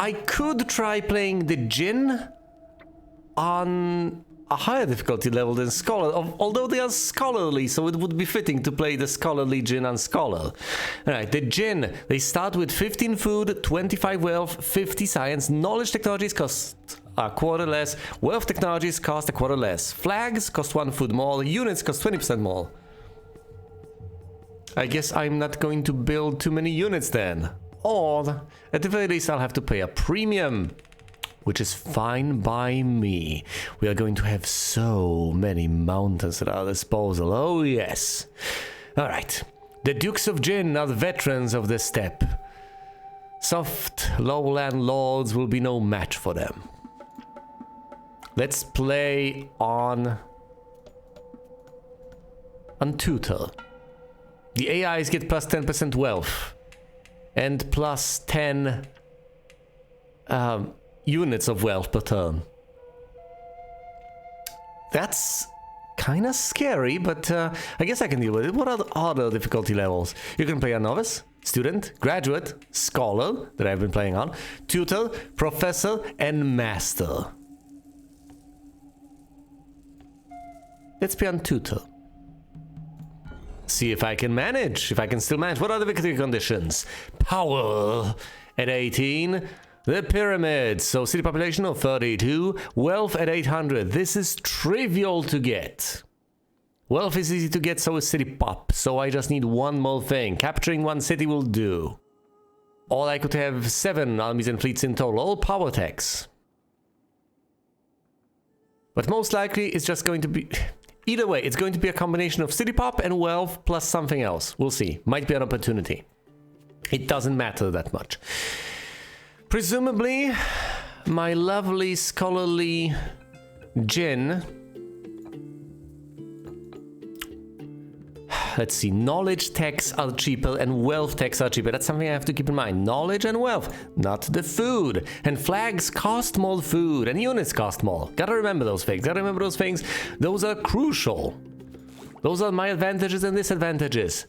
I could try playing the Djinn on a higher difficulty level than Scholar, although they are scholarly, so it would be fitting to play the Scholarly Djinn on Scholar. Alright, the Djinn, they start with 15 food, 25 wealth, 50 science, knowledge technologies cost a quarter less, wealth technologies cost a quarter less, flags cost 1 food more, units cost 20% more. I guess I'm not going to build too many units then. Or, at the very least, I'll have to pay a premium. Which is fine by me. We are going to have so many mountains at our disposal. Oh, yes. Alright. The Dukes of Djinn are the veterans of the steppe. Soft lowland lords will be no match for them. Let's play on Tutor. The AIs get plus 10% wealth. And plus 10... units of wealth per turn. That's kind of scary, but I guess I can deal with it. What are the other difficulty levels? You can play a novice, student, graduate, scholar, that I've been playing on, tutor, professor, and master. Let's play on tutor. See if I can manage, if I can still manage. What are the difficulty conditions? Power at 18. The pyramids, so city population of 32, wealth at 800. This is trivial to get. Wealth is easy to get, so is city pop, so I just need one more thing. Capturing one city will do. Or I could have 7 armies and fleets in total, all power techs. But most likely it's just going to be... Either way, it's going to be a combination of city pop and wealth plus something else. We'll see. Might be an opportunity. It doesn't matter that much. Presumably, my lovely scholarly Djinn. Let's see, knowledge techs are cheaper and wealth techs are cheaper. That's something I have to keep in mind. Knowledge and wealth, not the food. And flags cost more food and units cost more. Gotta remember those things. Gotta remember those things. Those are crucial. Those are my advantages and disadvantages.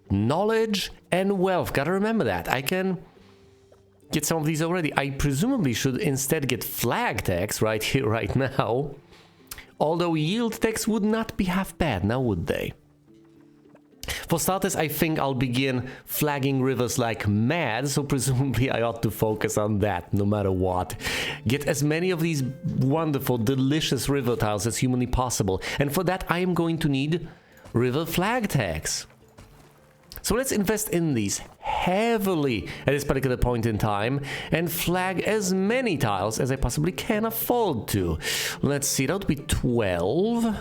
Knowledge and wealth. Gotta remember that. I can... get some of these already. I presumably should instead get flag tax right here, right now. Although yield tax would not be half bad, now would they? For starters, I think I'll begin flagging rivers like mad, so presumably I ought to focus on that no matter what. Get as many of these wonderful, delicious river tiles as humanly possible. And for that, I am going to need river flag tax. So let's invest in these heavily at this particular point in time and flag as many tiles as I possibly can afford to. Let's see, that would be 12.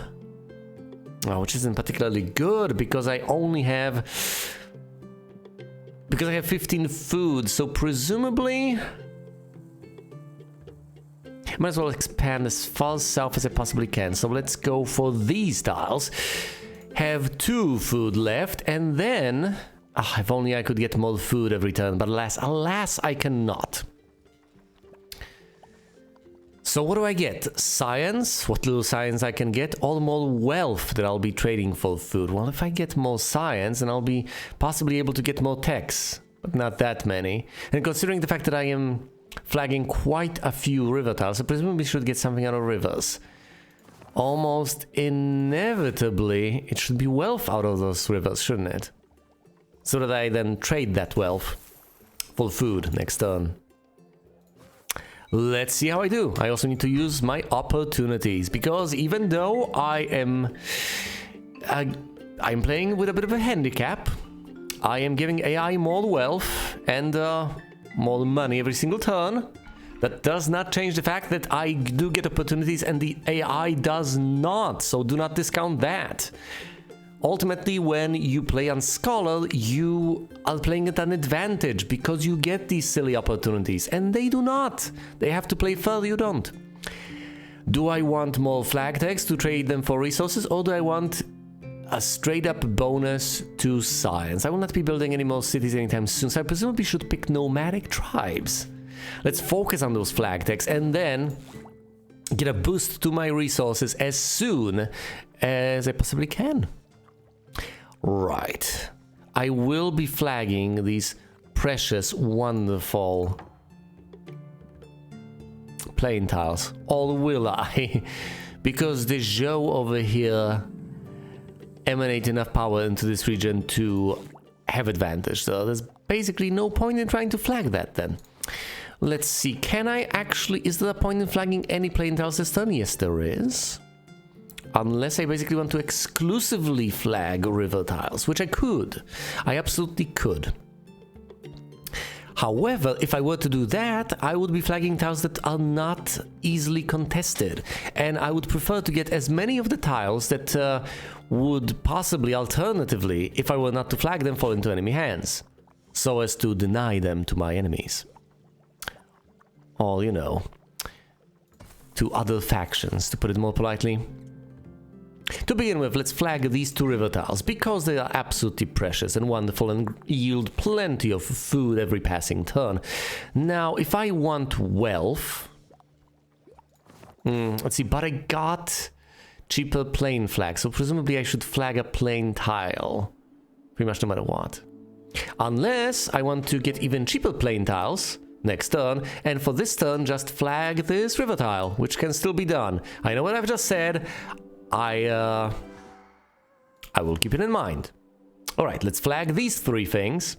Oh, which isn't particularly good because I only have... because I have 15 food, so presumably... I might as well expand as far south as I possibly can. So let's go for these tiles. Have 2 food left, and then... if only I could get more food every turn, but alas, I cannot. So what do I get? Science, what little science I can get, or more wealth that I'll be trading for food. Well, if I get more science, then I'll be possibly able to get more techs, but not that many. And considering the fact that I am flagging quite a few river tiles, I presumably should get something out of rivers. Almost inevitably, it should be wealth out of those rivers, shouldn't it? So that I then trade that wealth for food next turn. Let's see how I do. I also need to use my opportunities, because even though I'm playing with a bit of a handicap, I am giving AI more wealth and more money every single turn. That does not change the fact that I do get opportunities and the AI does not, so do not discount that. Ultimately, when you play on Scholar, you are playing at an advantage because you get these silly opportunities, and they do not. They have to play fair, you don't. Do I want more flag tags to trade them for resources, or do I want a straight-up bonus to science? I will not be building any more cities anytime soon, so I presumably should pick nomadic tribes. Let's focus on those flag tags, and then get a boost to my resources as soon as I possibly can. Right. I will be flagging these precious, wonderful plain tiles. Or will I? Because the Zhou over here emanate enough power into this region to have advantage. So there's basically no point in trying to flag that then. Let's see, can I actually... Is there a point in flagging any plain tiles this turn? Yes, there is. Unless I basically want to exclusively flag river tiles, which I could. I absolutely could. However, if I were to do that, I would be flagging tiles that are not easily contested. And I would prefer to get as many of the tiles that would possibly, alternatively, if I were not to flag them, fall into enemy hands. So as to deny them to my enemies. Or, you know, to other factions, to put it more politely. To begin with, let's flag these 2 river tiles, because they are absolutely precious and wonderful and yield plenty of food every passing turn. Now, if I want wealth... let's see, but I got cheaper plain flag, so presumably I should flag a plain tile. Pretty much no matter what. Unless I want to get even cheaper plain tiles next turn, and for this turn just flag this river tile, which can still be done. I know what I've just said. I will keep it in mind. Alright, let's flag these 3 things.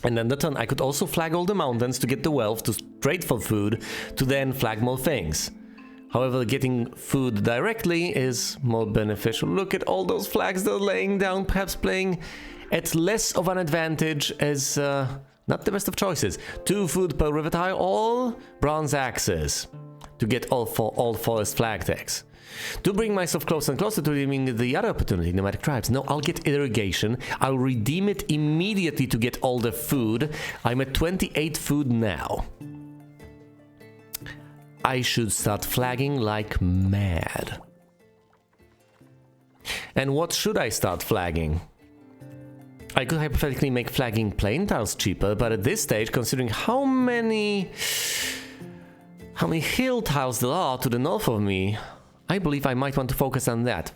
And then the turn I could also flag all the mountains to get the wealth, to trade for food, to then flag more things. However, getting food directly is more beneficial. Look at all those flags they're laying down, perhaps playing at less of an advantage as not the best of choices. 2 food per river tile, all bronze axes to get all forest flag tags. To bring myself closer and closer to redeeming the other opportunity, nomadic tribes. No, I'll get irrigation. I'll redeem it immediately to get all the food. I'm at 28 food now. I should start flagging like mad. And what should I start flagging? I could hypothetically make flagging plain tiles cheaper, but at this stage, considering how many hill tiles there are to the north of me, I believe I might want to focus on that.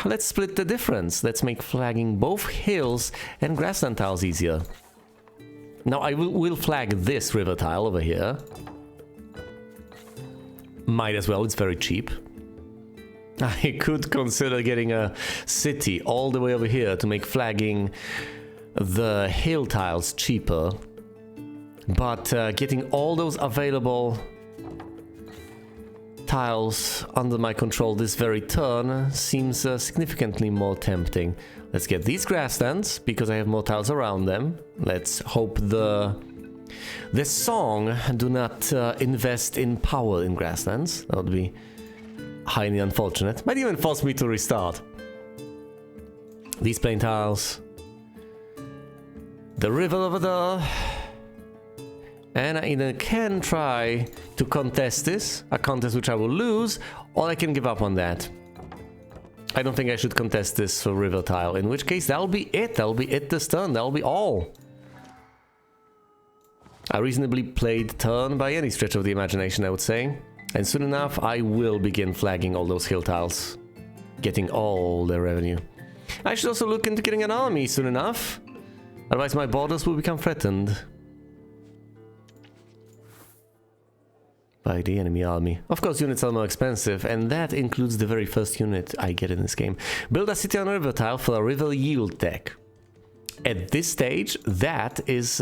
Let's split the difference. Let's make flagging both hills and grassland tiles easier. Now I will flag this river tile over here. Might as well, it's very cheap. I could consider getting a city all the way over here to make flagging the hill tiles cheaper. But getting all those available tiles under my control this very turn seems significantly more tempting. Let's get these grasslands because I have more tiles around them. Let's hope the song do not invest in power in grasslands. That would be highly unfortunate. Might even force me to restart. These plain tiles. The river over there. And I either can try to contest this, a contest which I will lose, or I can give up on that. I don't think I should contest this for river tile, in which case that'll be it. That'll be it this turn. That'll be all. A reasonably played turn by any stretch of the imagination, I would say. And soon enough, I will begin flagging all those hill tiles, getting all their revenue. I should also look into getting an army soon enough. Otherwise my borders will become threatened by the enemy army. Of course, units are more expensive, and that includes the very first unit I get in this game. Build a city on a river tile for a river yield tech. At this stage, that is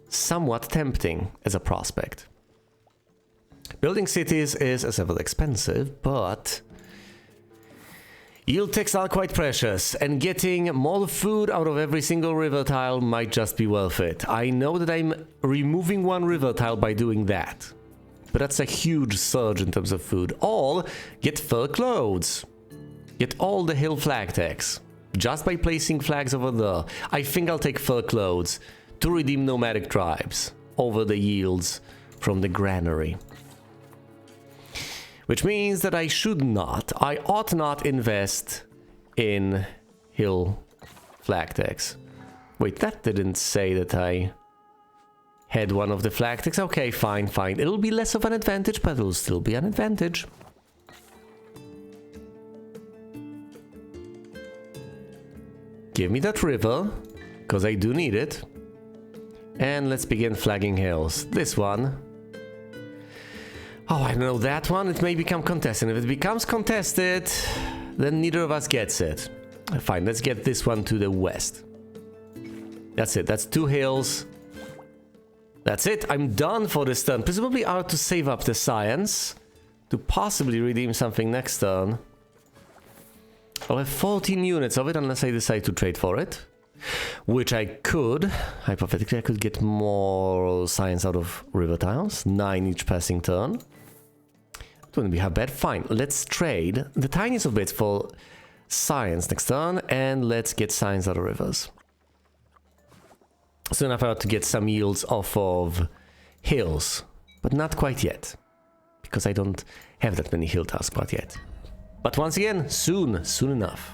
somewhat tempting as a prospect. Building cities is, as ever, expensive, but yield techs are quite precious, and getting more food out of every single river tile might just be worth it. I know that I'm removing 1 river tile by doing that. But that's a huge surge in terms of food. Or get fur clothes. Get all the hill flag tags. Just by placing flags over there. I think I'll take fur clothes to redeem nomadic tribes over the yields from the granary. Which means that I ought not invest in hill flag tags. Wait, that didn't say that I had one of the flag tags. Okay, fine. It'll be less of an advantage, but it'll still be an advantage. Give me that river, because I do need it. And let's begin flagging hills. This one. Oh, I know that one. It may become contested. If it becomes contested, then neither of us gets it. Fine, let's get this one to the west. That's it. That's 2 hills. That's it. I'm done for this turn. Presumably I ought to save up the science to possibly redeem something next turn. I'll have 14 units of it unless I decide to trade for it. Which I could. Hypothetically, I could get more science out of river tiles. 9 each passing turn. It wouldn't be how bad. Fine, let's trade the tiniest of bits for science next turn, and let's get science out of rivers. Soon enough I ought to get some yields off of hills, but not quite yet, because I don't have that many hill tiles quite yet. But once again, soon enough.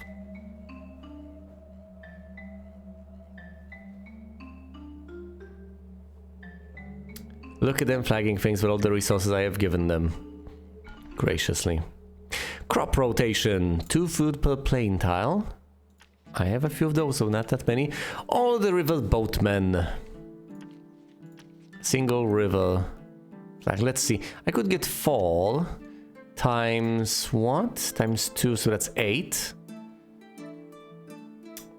Look at them flagging things with all the resources I have given them. Graciously. Crop rotation. 2 food per plain tile. I have a few of those, so not that many. All the river boatmen. Single river. Like, let's see. I could get fall. Times what? Times 2, so that's 8.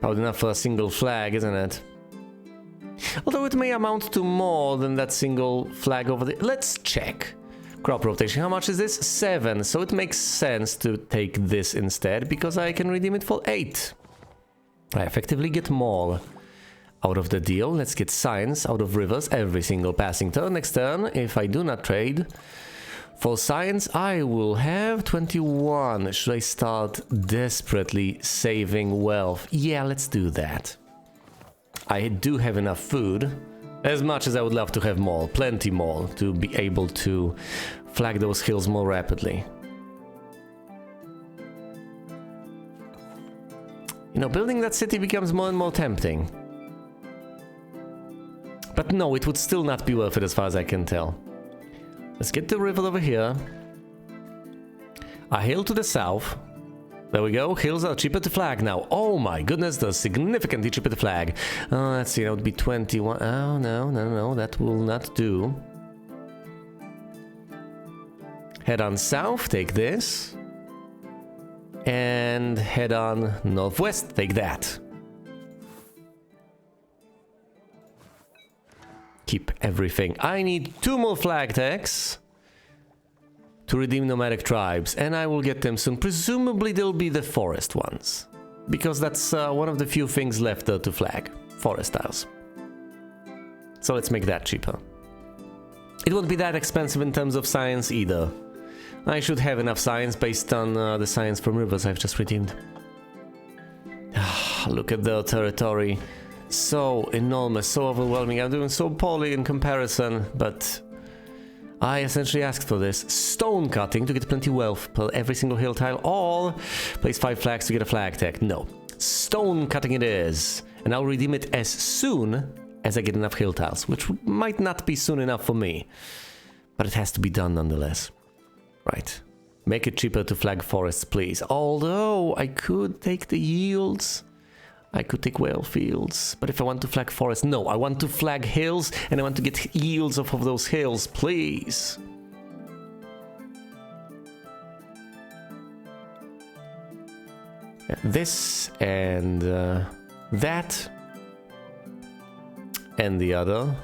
Probably enough for a single flag, isn't it? Although it may amount to more than that single flag over there. Let's check. Crop rotation, how much is this? 7, so it makes sense to take this instead, because I can redeem it for 8. I effectively get more out of the deal. Let's get science out of rivers every single passing turn. Next turn, if I do not trade for science, I will have 21. Should I start desperately saving wealth? Yeah, let's do that. I do have enough food, as much as I would love to have more, plenty more, to be able to flag those hills more rapidly. You know, building that city becomes more and more tempting. But no, it would still not be worth it as far as I can tell. Let's get the river over here. A hill to the south. There we go, hills are cheaper to flag now. Oh my goodness, they're significantly cheaper to flag. Let's see, that would be 21. Oh, no, that will not do. Head on south, take this. And head on northwest, take that. Keep everything. I need 2 more flag tags to redeem nomadic tribes, and I will get them soon. Presumably they'll be the forest ones, because that's one of the few things left to flag. Forest tiles. So let's make that cheaper. It won't be that expensive in terms of science either. I should have enough science based on the science from rivers I've just redeemed. Look at their territory. So enormous, so overwhelming. I'm doing so poorly in comparison, but I essentially asked for this. Stone cutting to get plenty wealth per every single hill tile, or place 5 flags to get a flag tag. No. Stone cutting it is. And I'll redeem it as soon as I get enough hill tiles, which might not be soon enough for me. But it has to be done nonetheless. Right. Make it cheaper to flag forests, please. Although I could take the yields. I could take whale fields, but if I want to flag forests, no, I want to flag hills, and I want to get yields off of those hills, please. This and that, and the other.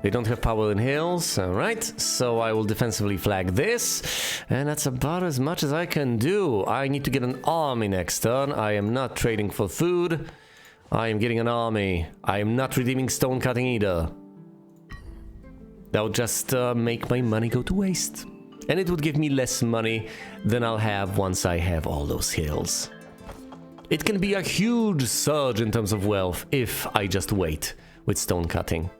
They don't have power in hills, alright, so I will defensively flag this, and that's about as much as I can do. I need to get an army next turn. I am not trading for food. I am getting an army. I am not redeeming stone cutting either. That would just make my money go to waste. And it would give me less money than I'll have once I have all those hills. It can be a huge surge in terms of wealth if I just wait with stone cutting.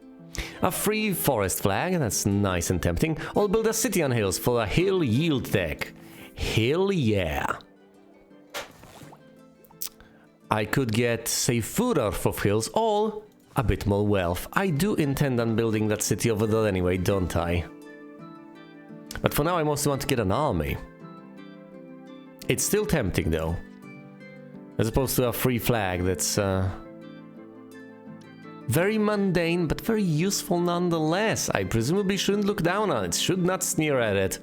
A free forest flag, that's nice and tempting. I'll build a city on hills for a hill yield tech. Hell yeah. I could get, say, food off of hills, or a bit more wealth. I do intend on building that city over there anyway, don't I? But for now I mostly want to get an army. It's still tempting though. As opposed to a free flag that's Very mundane, but very useful nonetheless. I presumably shouldn't look down on it, should not sneer at it.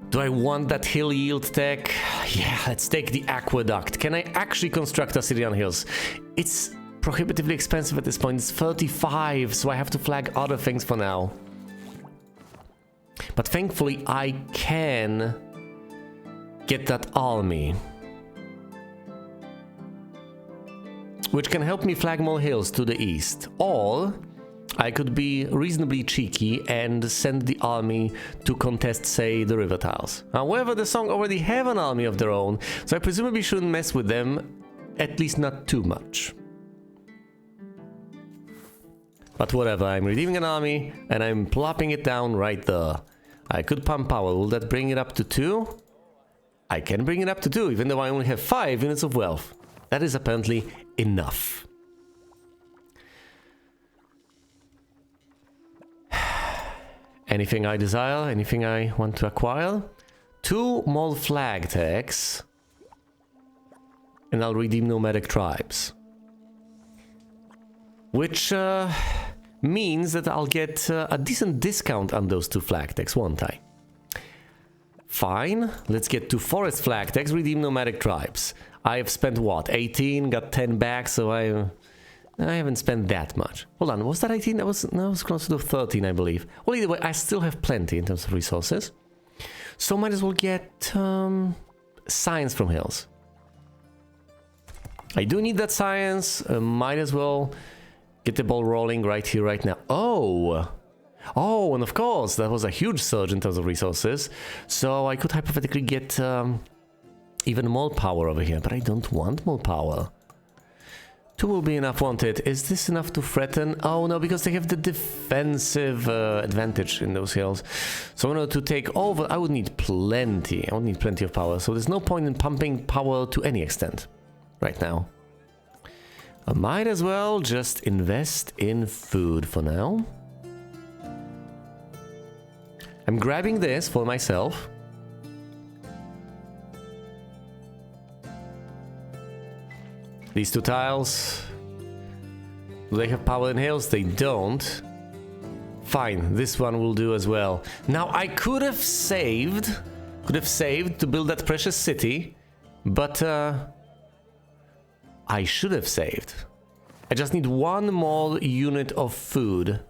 Do I want that hill yield tech? Yeah, let's take the aqueduct. Can I actually construct a city on hills? It's prohibitively expensive at this point. It's 35, so I have to flag other things for now. But thankfully, I can get that army, which can help me flag more hills to the east. Or I could be reasonably cheeky and send the army to contest, say, the river tiles. However, the Song already have an army of their own, so I presumably shouldn't mess with them, at least not too much. But whatever, I'm redeeming an army, and I'm plopping it down right there. I could pump power. Will that bring it up to 2? I can bring it up to 2, even though I only have 5 units of wealth. That is apparently enough. Anything I desire? Anything I want to acquire? 2 more flag tags. And I'll redeem nomadic tribes. Which means that I'll get a decent discount on those 2 flag tags, won't I? Fine, let's get 2 forest flag tags, redeem nomadic tribes. I have spent what, 18, got 10 back, so I haven't spent that much. Hold on, was that 18? That was close to 13, I believe. Well, either way, I still have plenty in terms of resources. So might as well get science from hills. I do need that science, might as well get the ball rolling right here, right now. Oh, and of course, that was a huge surge in terms of resources. So I could hypothetically get even more power over here, but I don't want more power. 2 will be enough, won't it? Is this enough to threaten? Oh no, because they have the defensive advantage in those hills. So in order to take over, I would need plenty. I would need plenty of power. So there's no point in pumping power to any extent right now. I might as well just invest in food for now. I'm grabbing this for myself. These 2 tiles. Do they have power in hills? They don't. Fine, this one will do as well. Now I could have saved to build that precious city, but I should have saved. I just need 1 more unit of food.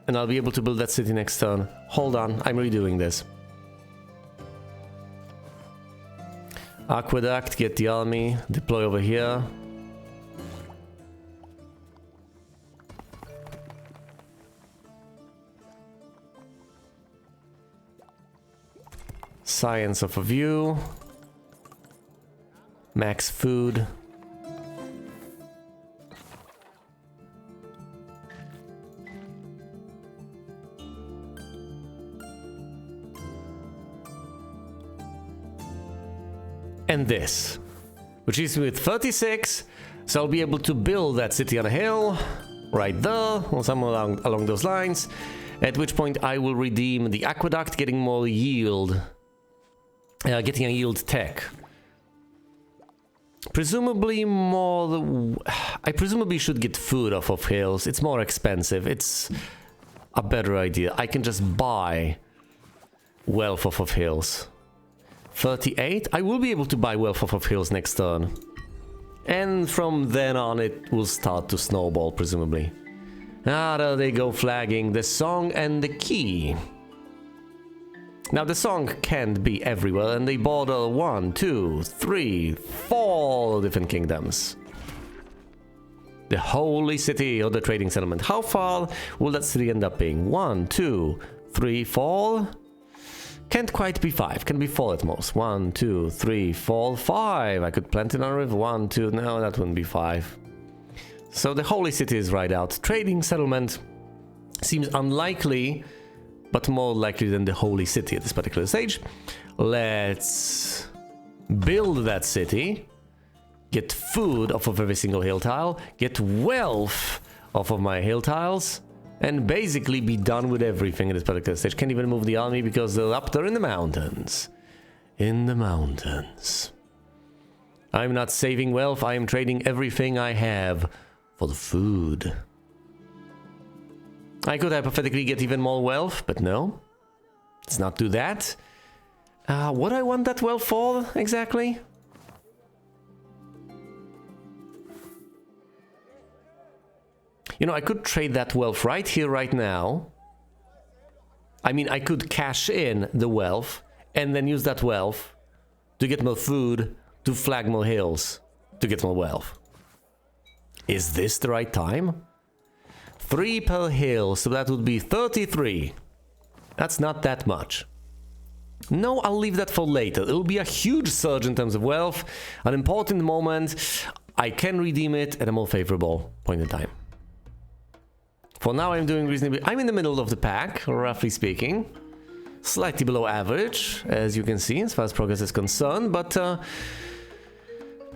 And I'll be able to build that city next turn. Hold on, I'm redoing this. Aqueduct, get the army, deploy over here. Science of a view. Max food. And this, which is with 36, so I'll be able to build that city on a hill, right there, or somewhere along those lines, at which point I will redeem the aqueduct, getting more yield, getting a yield tech. Presumably more, I presumably should get food off of hills. It's more expensive, it's a better idea. I can just buy wealth off of hills. 38, I will be able to buy wealth off of hills next turn. And from then on it will start to snowball, presumably. Ah, there they go, flagging the song and the key. Now the song can't be everywhere, and they border 1, 2, 3, 4 different kingdoms. The holy city or the trading settlement. How far will that city end up being? 1, 2, 3, 4? Can't quite be 5, can be 4 at most. 1, 2, 3, 4, 5. I could plant it on a river. 1, 2, no, that wouldn't be 5. So the holy city is right out. Trading settlement seems unlikely, but more likely than the holy city at this particular stage. Let's build that city, get food off of every single hill tile, get wealth off of my hill tiles, and basically be done with everything at this particular stage. Can't even move the army because they're up there in the mountains. in the mountains. I'm not saving wealth, I am trading everything I have for the food. I could hypothetically get even more wealth, but no. Let's not do that. What do I want that wealth for, exactly? You know, I could trade that wealth right here, right now. I mean, I could cash in the wealth and then use that wealth to get more food, to flag more hills, to get more wealth. Is this the right time? 3 per hill, so that would be 33. That's not that much. No, I'll leave that for later. It'll be a huge surge in terms of wealth, an important moment. I can redeem it at a more favorable point in time. For now, I'm doing reasonably... I'm in the middle of the pack, roughly speaking. Slightly below average, as you can see, as far as progress is concerned, but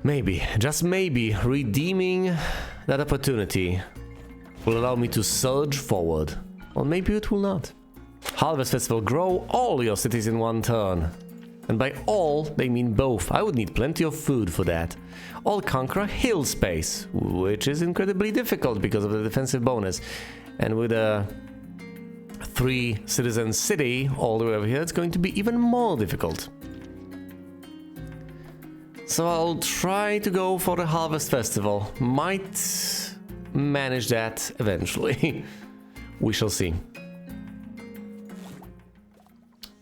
maybe, just maybe, redeeming that opportunity will allow me to surge forward. Or maybe it will not. Harvest Festival, grow all your cities in one turn. And by all, they mean both. I would need plenty of food for that. All conquer hill space, which is incredibly difficult because of the defensive bonus. And with a 3-citizen city all the way over here, it's going to be even more difficult. So I'll try to go for the Harvest Festival. Might manage that eventually. We shall see.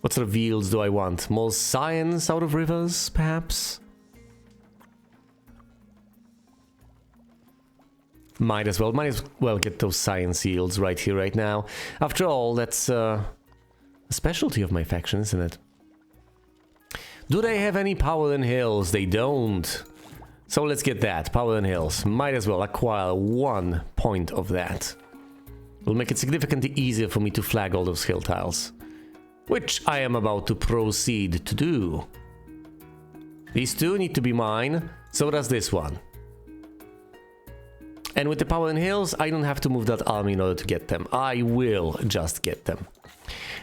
What sort of yields do I want? More science out of rivers, perhaps? Might as well get those science yields right here, right now. After all, that's a specialty of my faction, isn't it? Do they have any power in hills? They don't. So let's get that, power in hills. Might as well acquire 1 point of that. Will make it significantly easier for me to flag all those hill tiles, which I am about to proceed to do. These 2 need to be mine, so does this one. And with the power in hills, I don't have to move that army in order to get them. I will just get them.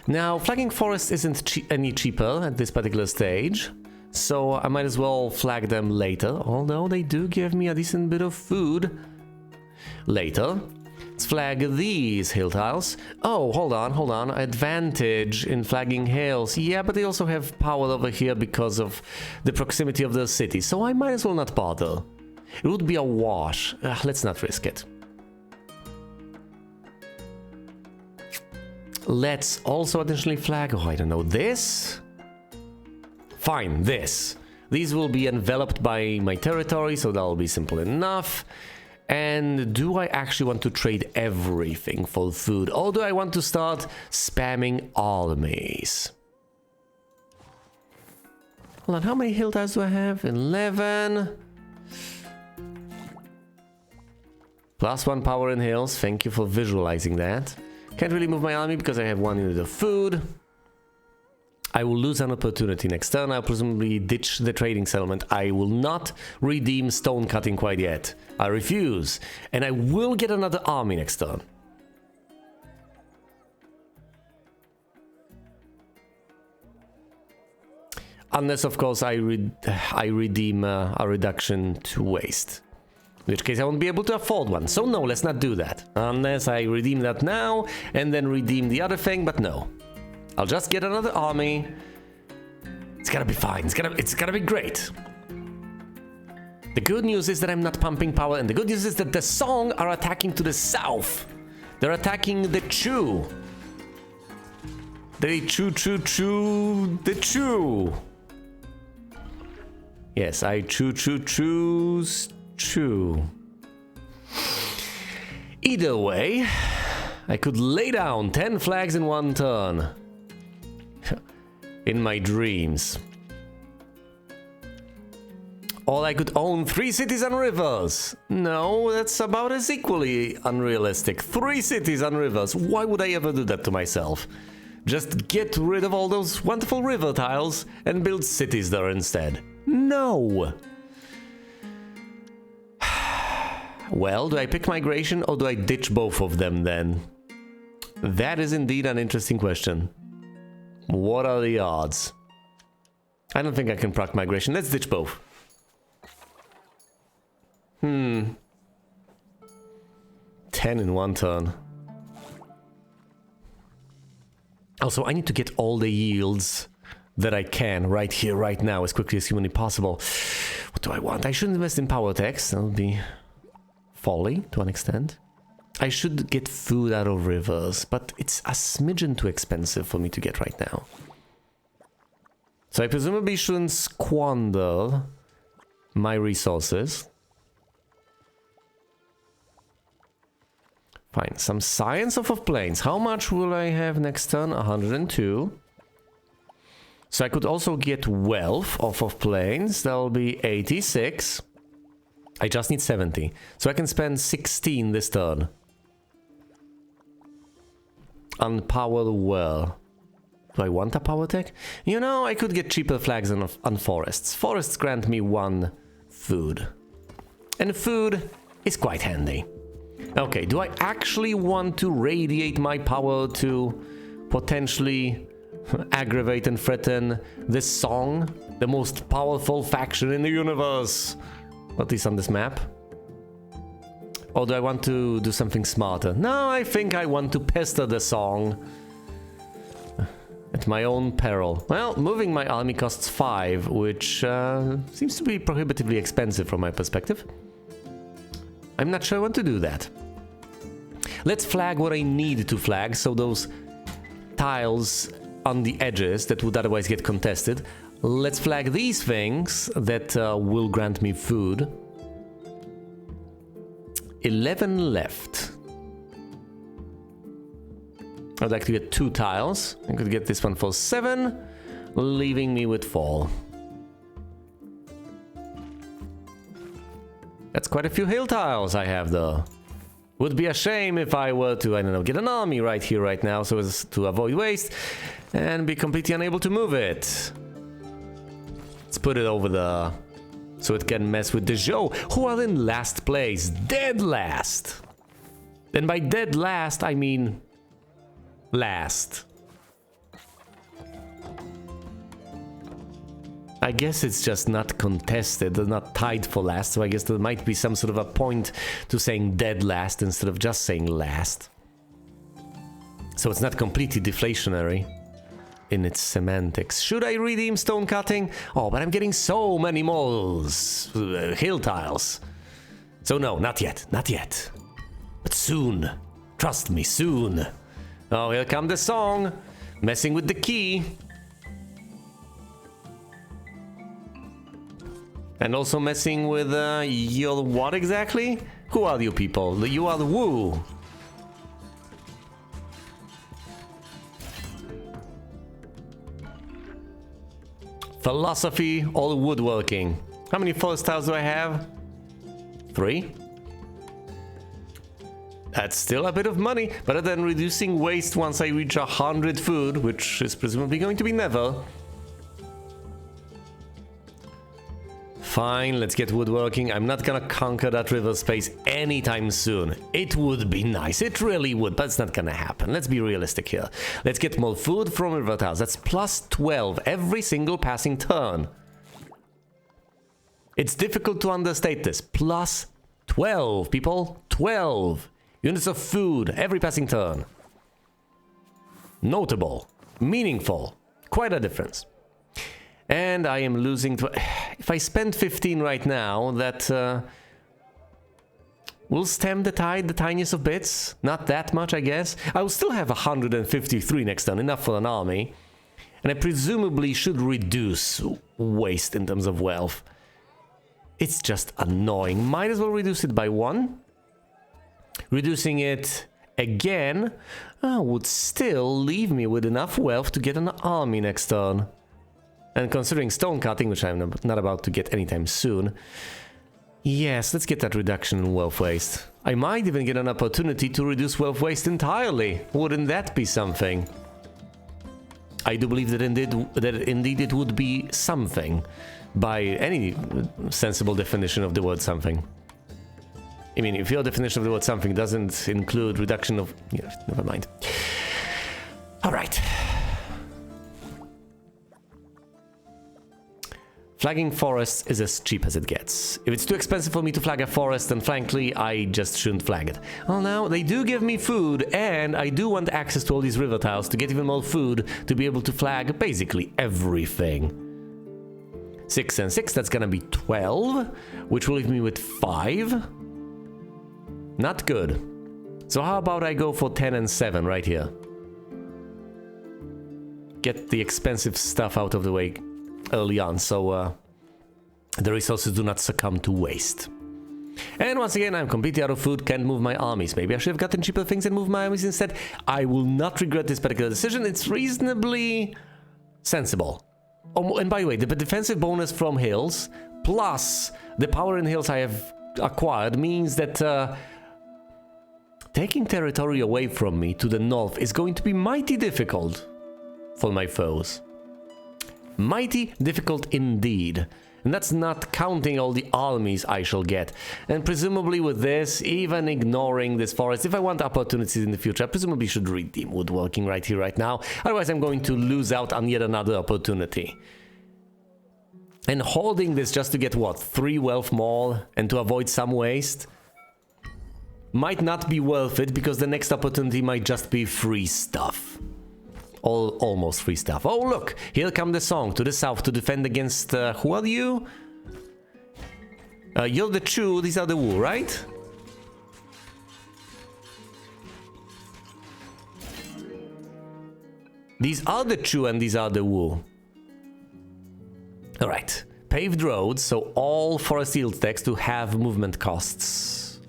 Now, flagging forests isn't any cheaper at this particular stage, so I might as well flag them later, although they do give me a decent bit of food later. Let's flag these hill tiles. Oh, hold on. Advantage in flagging hills. Yeah, but they also have power over here because of the proximity of the city, so I might as well not bother. It would be a wash. Let's not risk it. Let's also additionally flag, oh, I don't know, this? Fine, this. These will be enveloped by my territory, so that'll be simple enough. And do I actually want to trade everything for food? Or do I want to start spamming armies? Hold on, how many hill tiles do I have? 11. +1 power in hills, thank you for visualizing that. Can't really move my army because I have 1 unit of food. I will lose an opportunity next turn. I'll presumably ditch the trading settlement. I will not redeem stone cutting quite yet. I refuse. And I will get another army next turn. Unless, of course, I redeem a reduction to waste. In which case I won't be able to afford one. So no, let's not do that. Unless I redeem that now and then redeem the other thing, but no. I'll just get another army. It's gonna be fine. It's gonna be great. The good news is that I'm not pumping power, and the good news is that the Song are attacking to the south. They're attacking the Chu. They the Chu. Yes, I choose Chu. Either way, I could lay down 10 flags in 1 turn. In my dreams. Or I could own 3 cities and rivers. No, that's about as equally unrealistic. 3 cities and rivers. Why would I ever do that to myself? Just get rid of all those wonderful river tiles and build cities there instead. No! Well, do I pick migration or do I ditch both of them then? That is indeed an interesting question. What are the odds? I don't think I can proc migration. Let's ditch both. 10 in one turn. Also, I need to get all the yields that I can right here, right now, as quickly as humanly possible. What do I want? I should invest in power techs. That would be folly, to an extent. I should get food out of rivers, but it's a smidgen too expensive for me to get right now. So I presumably shouldn't squander my resources. Fine, some science off of planes. How much will I have next turn? 102. So I could also get wealth off of planes. That'll be 86. I just need 70. So I can spend 16 this turn. Unpowered well. Do I want a power tech? You know, I could get cheaper flags on forests. Forests grant me 1 food. And food is quite handy. Okay, do I actually want to radiate my power to potentially aggravate and threaten this song? The most powerful faction in the universe. At least on this map. Or do I want to do something smarter? No, I think I want to pester the song. At my own peril. Well, moving my army costs 5, which seems to be prohibitively expensive from my perspective. I'm not sure I want to do that. Let's flag what I need to flag, so those tiles on the edges that would otherwise get contested. Let's flag these things that will grant me food. 11 left. I'd like to get 2 tiles. I could get this one for 7, leaving me with 4. That's quite a few hill tiles I have, though. Would be a shame if I were to, I don't know, get an army right here, right now, so as to avoid waste, and be completely unable to move it. Let's put it over the... so it can mess with the show, who are in last place. Dead last. And by dead last, I mean... last. I guess it's just not contested, they're not tied for last, so I guess there might be some sort of a point to saying dead last instead of just saying last. So it's not completely deflationary in its semantics. Should I redeem stone cutting? Oh, but I'm getting so many moles, hill tiles. So no, not yet, not yet. But soon, trust me, soon. Oh, here come the song, messing with the key. And also messing with your what exactly? Who are you people? You are the woo. Philosophy or woodworking? How many forest tiles do I have? 3. That's still a bit of money, better than reducing waste once I reach 100 food, which is presumably going to be never. Fine, let's get woodworking. I'm not gonna conquer that river space anytime soon. It would be nice, it really would, but it's not gonna happen. Let's be realistic here. Let's get more food from river tiles. That's plus 12 every single passing turn. It's difficult to understate this. Plus 12, people. 12 units of food every passing turn. Notable. Meaningful. Quite a difference. And I am losing... If I spend 15 right now, that will stem the tide the tiniest of bits. Not that much, I guess. I will still have 153 next turn, enough for an army. And I presumably should reduce waste in terms of wealth. It's just annoying. Might as well reduce it by 1. Reducing it again would still leave me with enough wealth to get an army next turn. And considering stone cutting, which I'm not about to get anytime soon, yes, let's get that reduction in wealth waste. I might even get an opportunity to reduce wealth waste entirely. Wouldn't that be something? I do believe that indeed it would be something, by any sensible definition of the word something. I mean, if your definition of the word something doesn't include reduction of... yeah, never mind. All right. Flagging forests is as cheap as it gets. If it's too expensive for me to flag a forest, then frankly, I just shouldn't flag it. Well, now, they do give me food, and I do want access to all these river tiles to get even more food to be able to flag basically everything. 6 and 6, that's gonna be 12, which will leave me with 5. Not good. So how about I go for 10 and 7 right here? Get the expensive stuff out of the way early on, so the resources do not succumb to waste. And once again, I'm completely out of food, can't move my armies. Maybe I should have gotten cheaper things and moved my armies instead. I will not regret this particular decision. It's reasonably sensible. Oh, and by the way, the defensive bonus from hills, plus the power in hills I have acquired, means that taking territory away from me to the north is going to be mighty difficult for my foes. Mighty difficult indeed. And that's not counting all the armies I shall get. And presumably with this, even ignoring this forest, if I want opportunities in the future, I presumably should redeem woodworking right here, right now. Otherwise, I'm going to lose out on yet another opportunity. And holding this just to get, what, 3 wealth more and to avoid some waste might not be worth it, because the next opportunity might just be free stuff. Almost free stuff. Oh, look! Here come the song to the south to defend against... who are you? You're the Chu, these are the Wu, right? These are the Chu and these are the Wu. Alright. Paved roads, so all forest yield techs to have movement costs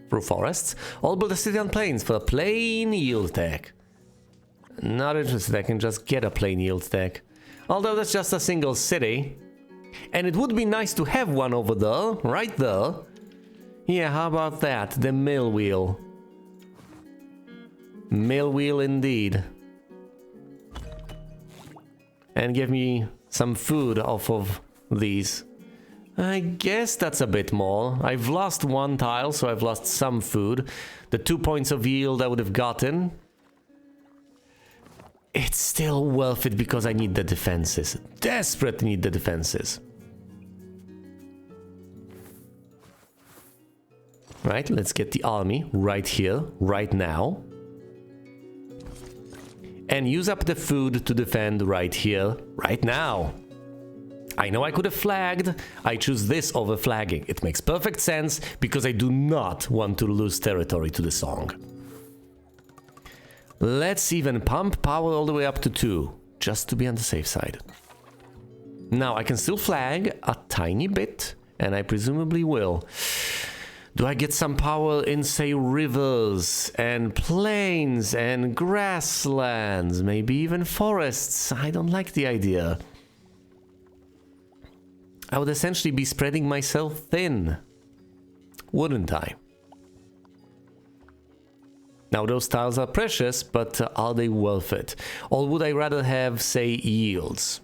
through forests. All build a city on plains for a plain yield tech. Not interested, I can just get a plain yield tech. Although that's just a single city. And it would be nice to have one over there, right there. Yeah, how about that? The mill wheel. Mill wheel indeed. And give me some food off of these. I guess that's a bit more. I've lost 1 tile, so I've lost some food. The 2 points of yield I would have gotten. It's still worth it because I need the defenses. Desperately need the defenses. Right, let's get the army right here, right now. And use up the food to defend right here, right now. I know I could have flagged. I choose this over flagging. It makes perfect sense because I do not want to lose territory to the song. Let's even pump power all the way up to 2, just to be on the safe side. Now, I can still flag a tiny bit, and I presumably will. Do I get some power in, say, rivers, and plains, and grasslands, maybe even forests? I don't like the idea. I would essentially be spreading myself thin, wouldn't I? Now, those tiles are precious, but are they worth it? Or would I rather have, say, yields?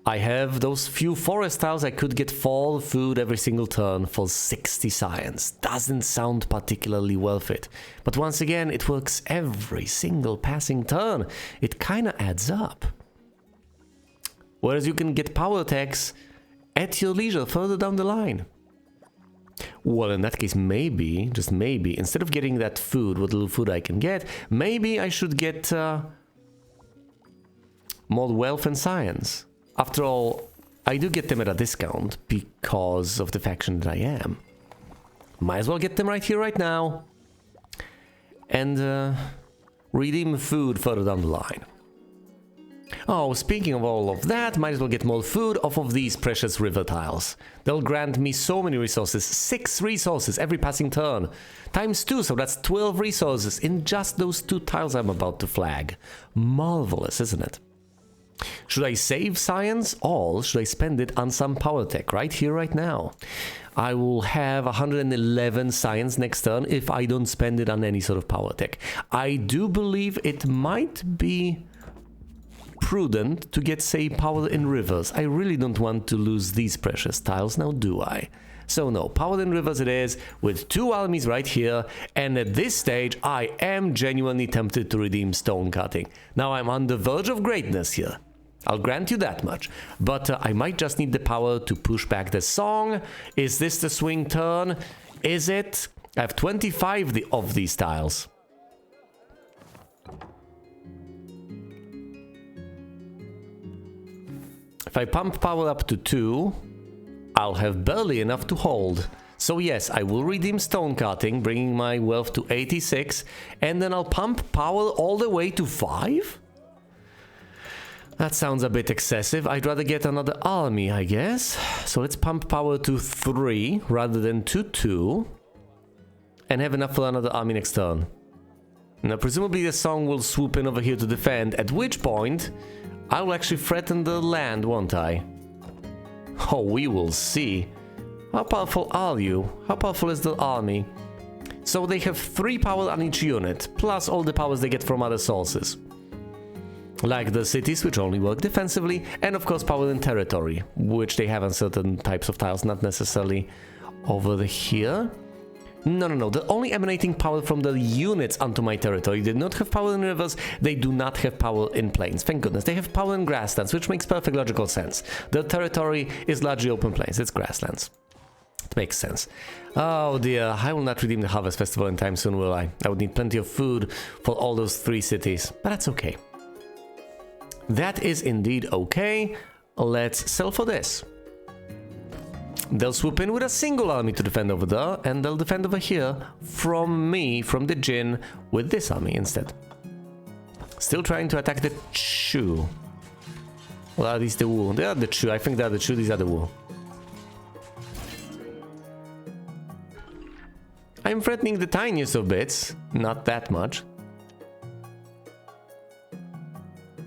I have those few forest tiles. I could get fall food every single turn for 60 science. Doesn't sound particularly worth it. But once again, it works every single passing turn. It kind of adds up. Whereas you can get power attacks at your leisure further down the line. Well, in that case, maybe, just maybe, instead of getting that food, what little food I can get, maybe I should get more wealth and science. After all, I do get them at a discount because of the faction that I am. Might as well get them right here, right now. And redeem food further down the line. Oh, speaking of all of that, might as well get more food off of these precious river tiles. They'll grant me so many resources, 6 resources every passing turn. Times 2, so that's 12 resources in just those 2 tiles I'm about to flag. Marvelous, isn't it? Should I save science, or should I spend it on some power tech right here, right now? I will have 111 science next turn if I don't spend it on any sort of power tech. I do believe it might be prudent to get, say, power in rivers. I really don't want to lose these precious tiles, now do I? So no, power in rivers it is, with 2 armies right here, and at this stage I am genuinely tempted to redeem stone cutting. Now I'm on the verge of greatness here. I'll grant you that much. But I might just need the power to push back the song. Is this the swing turn? Is it? I have 25 of these tiles. If I pump power up to 2, I'll have barely enough to hold. So yes, I will redeem stone cutting, bringing my wealth to 86, and then I'll pump power all the way to 5? That sounds a bit excessive. I'd rather get another army, I guess. So let's pump power to 3 rather than to 2, and have enough for another army next turn. Now presumably the song will swoop in over here to defend, at which point I will actually threaten the land, won't I? Oh, we will see. How powerful are you? How powerful is the army? So they have 3 power on each unit, plus all the powers they get from other sources. Like the cities, which only work defensively, and of course power in territory, which they have on certain types of tiles, not necessarily over here. No. The only emanating power from the units onto my territory. They do not have power in rivers, they do not have power in plains. Thank goodness. They have power in grasslands, which makes perfect logical sense. Their territory is largely open plains, it's grasslands. It makes sense. Oh dear, I will not redeem the Harvest Festival in time soon, will I? I would need plenty of food for all those 3 cities, but that's okay. That is indeed okay. Let's sell for this. They'll swoop in with a single army to defend over there, and they'll defend over here from me, from the Jin, with this army instead. Still trying to attack the Chu. Well, are these the Wu? They are the Chu. I think they are the Chu, these are the Wu. I'm threatening the tiniest of bits, not that much.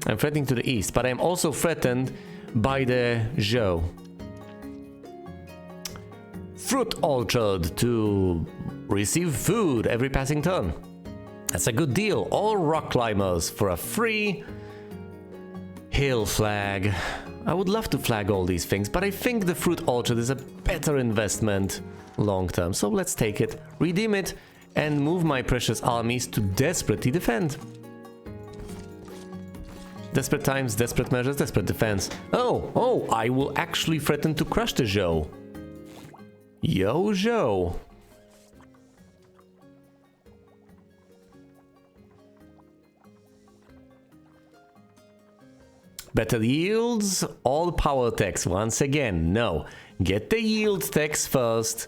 I'm threatening to the east, but I'm also threatened by the Zhou. Fruit orchard to receive food every passing turn. That's a good deal. All rock climbers for a free hill flag. I would love to flag all these things, but I think the fruit orchard is a better investment long term. So let's take it, redeem it, and move my precious armies to desperately defend. Desperate times, desperate measures, desperate defense. Oh, I will actually threaten to crush the Zhou. Yo, Zhou. Better yields, all power tax once again. No, get the yield tax first,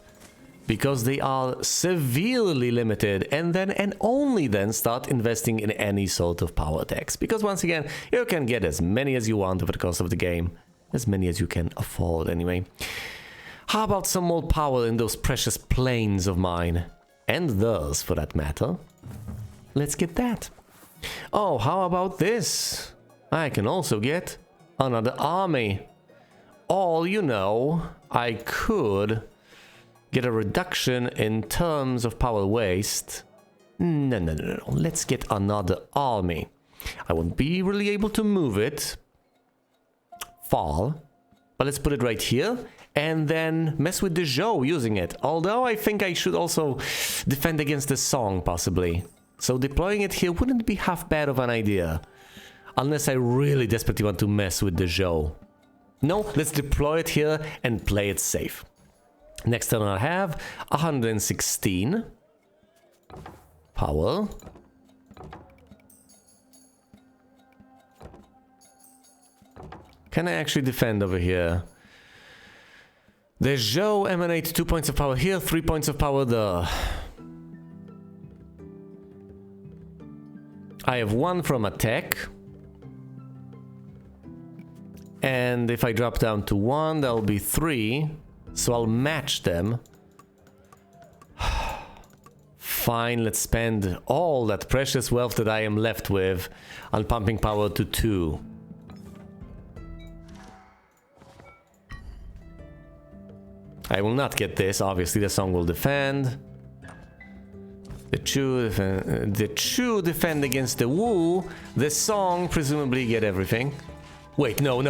because they are severely limited, and then and only then start investing in any sort of power tax. Because once again, you can get as many as you want over the course of the game. As many as you can afford anyway. How about some more power in those precious plains of mine? And theirs, for that matter. Let's get that. Oh, how about this? I can also get another army. All you know, I could get a reduction in terms of power waste. No. Let's get another army. I won't be really able to move it far, but let's put it right here. And then mess with the Zhou using it. Although I think I should also defend against the Song, possibly. So deploying it here wouldn't be half bad of an idea. Unless I really desperately want to mess with the Zhou. No, let's deploy it here and play it safe. Next turn I'll have 116 power. Can I actually defend over here? The Zhou emanate 2 points of power here, 3 points of power there. I have 1 from attack. And if I drop down to 1, that'll be 3. So I'll match them. Fine, let's spend all that precious wealth that I am left with on pumping power to 2. I will not get this, obviously the Song will defend. The Chu defend against the Wu. The Song presumably get everything. Wait, no.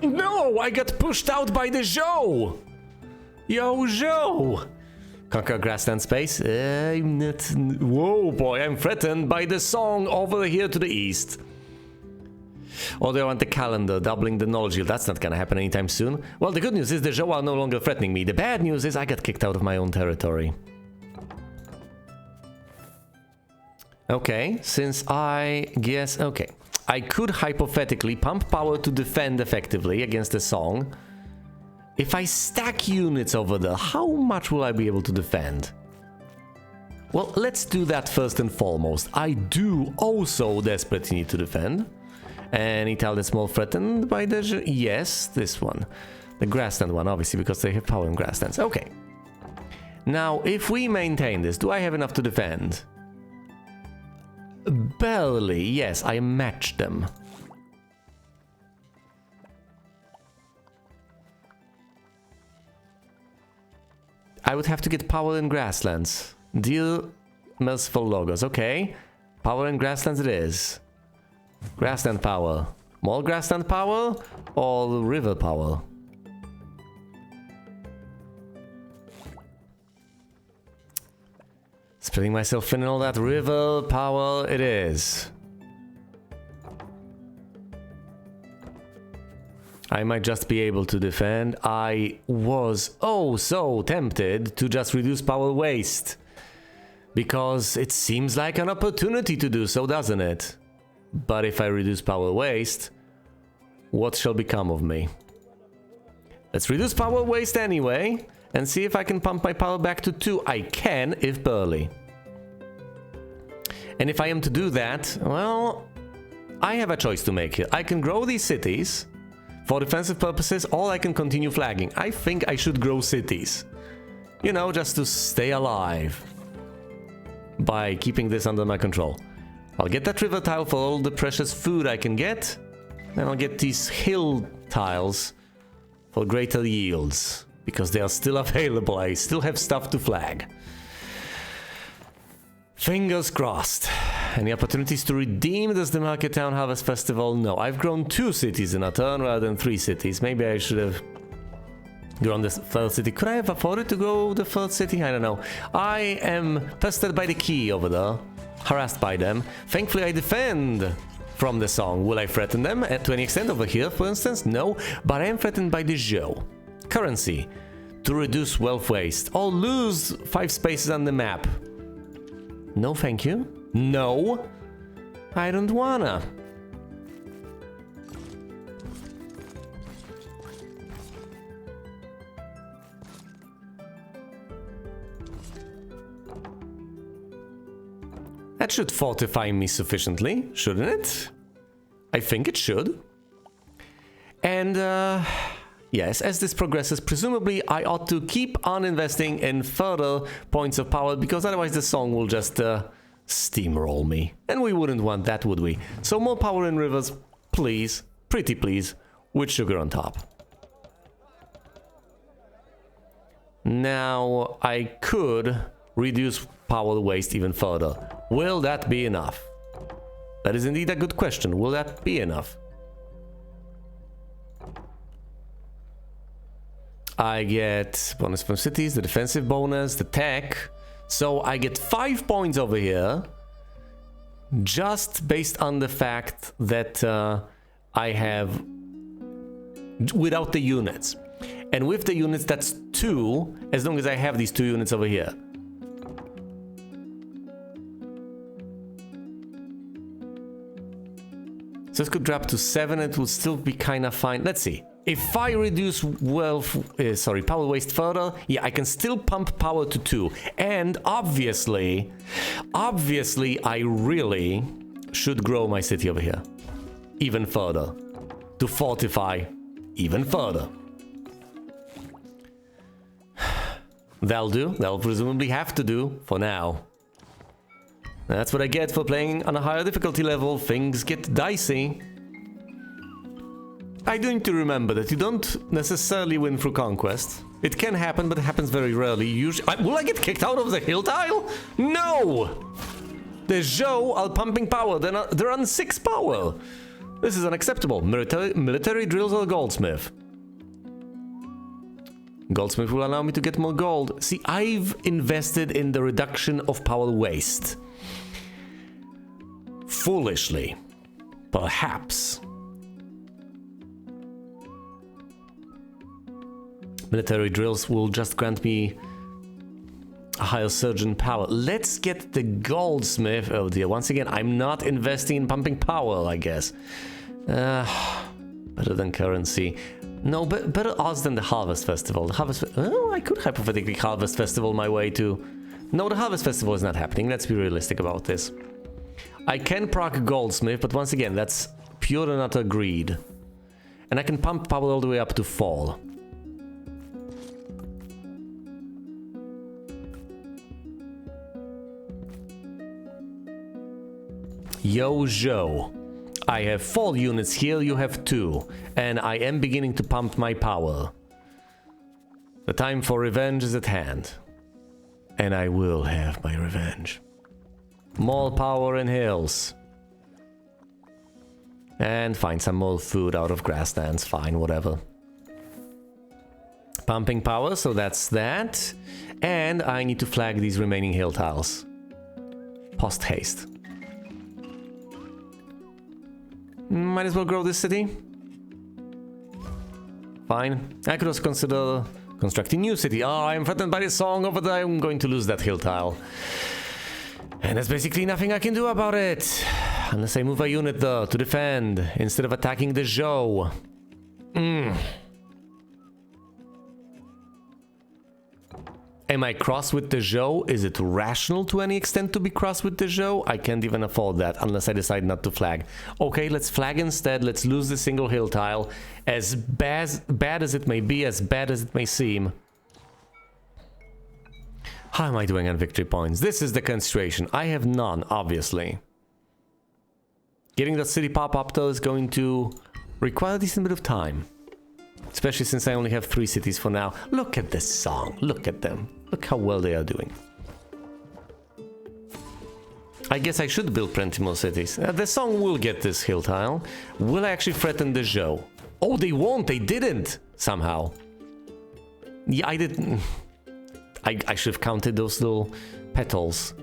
No, I got pushed out by the Zhou! Yo, Zhou! Conquer grassland space? I'm not... Whoa, boy, I'm threatened by the Song over here to the east. Or they want the calendar, doubling the knowledge yield. That's not gonna happen anytime soon. Well, the good news is the Zhou are no longer threatening me. The bad news is I got kicked out of my own territory. Okay, since I guess... Okay. I could hypothetically pump power to defend effectively against the Song. If I stack units over there, how much will I be able to defend? Well, let's do that first and foremost. I do also desperately need to defend. Any tile that's more threatened by the... Yes, this one. The grassland one, obviously, because they have power in grasslands. Okay. Now, if we maintain this, do I have enough to defend? Barely, yes, I matched them. I would have to get power in grasslands. Deal merciful logos, okay. Power in grasslands it is. Grassland power. More grassland power or river power? Spreading myself thin and all that. River power it is. I might just be able to defend. I was oh so tempted to just reduce power waste. Because it seems like an opportunity to do so, doesn't it? But if I reduce power waste, what shall become of me? Let's reduce power waste anyway, and see if I can pump my power back to 2. I can, if barely. And if I am to do that, well, I have a choice to make here. I can grow these cities for defensive purposes, or I can continue flagging. I think I should grow cities. You know, just to stay alive. By keeping this under my control. I'll get that river tile for all the precious food I can get. And I'll get these hill tiles for greater yields. Because they are still available. I still have stuff to flag. Fingers crossed. Any opportunities to redeem this Market Town Harvest Festival? No. I've grown 2 cities in a turn rather than 3 cities. Maybe I should have grown this 3rd city. Could I have afforded to go the 3rd city? I don't know. I am pestered by the key over there. Harassed by them. Thankfully I defend from the Song. Will I threaten them to any extent over here, for instance? No. But I am threatened by the Zhou. Currency. To reduce wealth waste. Or lose 5 spaces on the map. No thank you. No. I don't wanna. That should fortify me sufficiently, shouldn't it? I think it should. And, yes, as this progresses, presumably I ought to keep on investing in further points of power, because otherwise the Song will just, steamroll me. And we wouldn't want that, would we? So more power in rivers, please. Pretty please. With sugar on top. Now, I could reduce power waste even further. Will that be enough? That is indeed a good question. Will that be enough? I get bonus from cities, the defensive bonus, the tech. So I get 5 points over here. Just based on the fact that I have... without the units. And with the units, that's 2, as long as I have these 2 units over here. So this could drop to 7, it would still be kind of fine. Let's see. If I reduce power waste further, yeah, I can still pump power to 2. And obviously, I really should grow my city over here. Even further. To fortify even further. That'll do. That'll presumably have to do for now. That's what I get for playing on a higher difficulty level. Things get dicey. I do need to remember that you don't necessarily win through conquest. It can happen, but it happens very rarely. Usually, will I get kicked out of the hill tile? No! The Zhou are pumping power. They're on 6 power. This is unacceptable. Military drills or goldsmith? Goldsmith will allow me to get more gold. See, I've invested in the reduction of power waste. Foolishly. Perhaps. Military drills will just grant me a higher surge in power. Let's get the goldsmith. Oh dear, once again, I'm not investing in pumping power, I guess. Better than currency. No, but better odds than the Harvest Festival. The Harvest... Oh, I could hypothetically Harvest Festival my way to... No, the Harvest Festival is not happening. Let's be realistic about this. I can proc Goldsmith, but once again, that's pure and utter greed. And I can pump power all the way up to fall. Yo, Joe. I have 4 units here, you have 2. And I am beginning to pump my power. The time for revenge is at hand. And I will have my revenge. More power in hills. And find some more food out of grasslands, fine, whatever. Pumping power, so that's that. And I need to flag these remaining hill tiles. Post haste. Might as well grow this city. Fine. I could also consider constructing new city. Oh, I'm threatened by this song over there. I'm going to lose that hill tile. And there's basically nothing I can do about it. Unless I move a unit there to defend instead of attacking the Zhou. Am I cross with the Zhou? Is it rational to any extent to be cross with the Zhou? I can't even afford that unless I decide not to flag. Okay, let's flag instead. Let's lose the single hill tile. As bad as it may be, as bad as it may seem. How am I doing on victory points? This is the consideration. I have none, obviously. Getting that city pop up though is going to require a decent bit of time. Especially since I only have 3 cities for now. Look at this song. Look at them. Look how well they are doing. I guess I should build plenty more cities. The song will get this hill tile. Will I actually threaten the Zhou? Oh, they won't. They didn't. Somehow. Yeah, I didn't. I should have counted those little petals.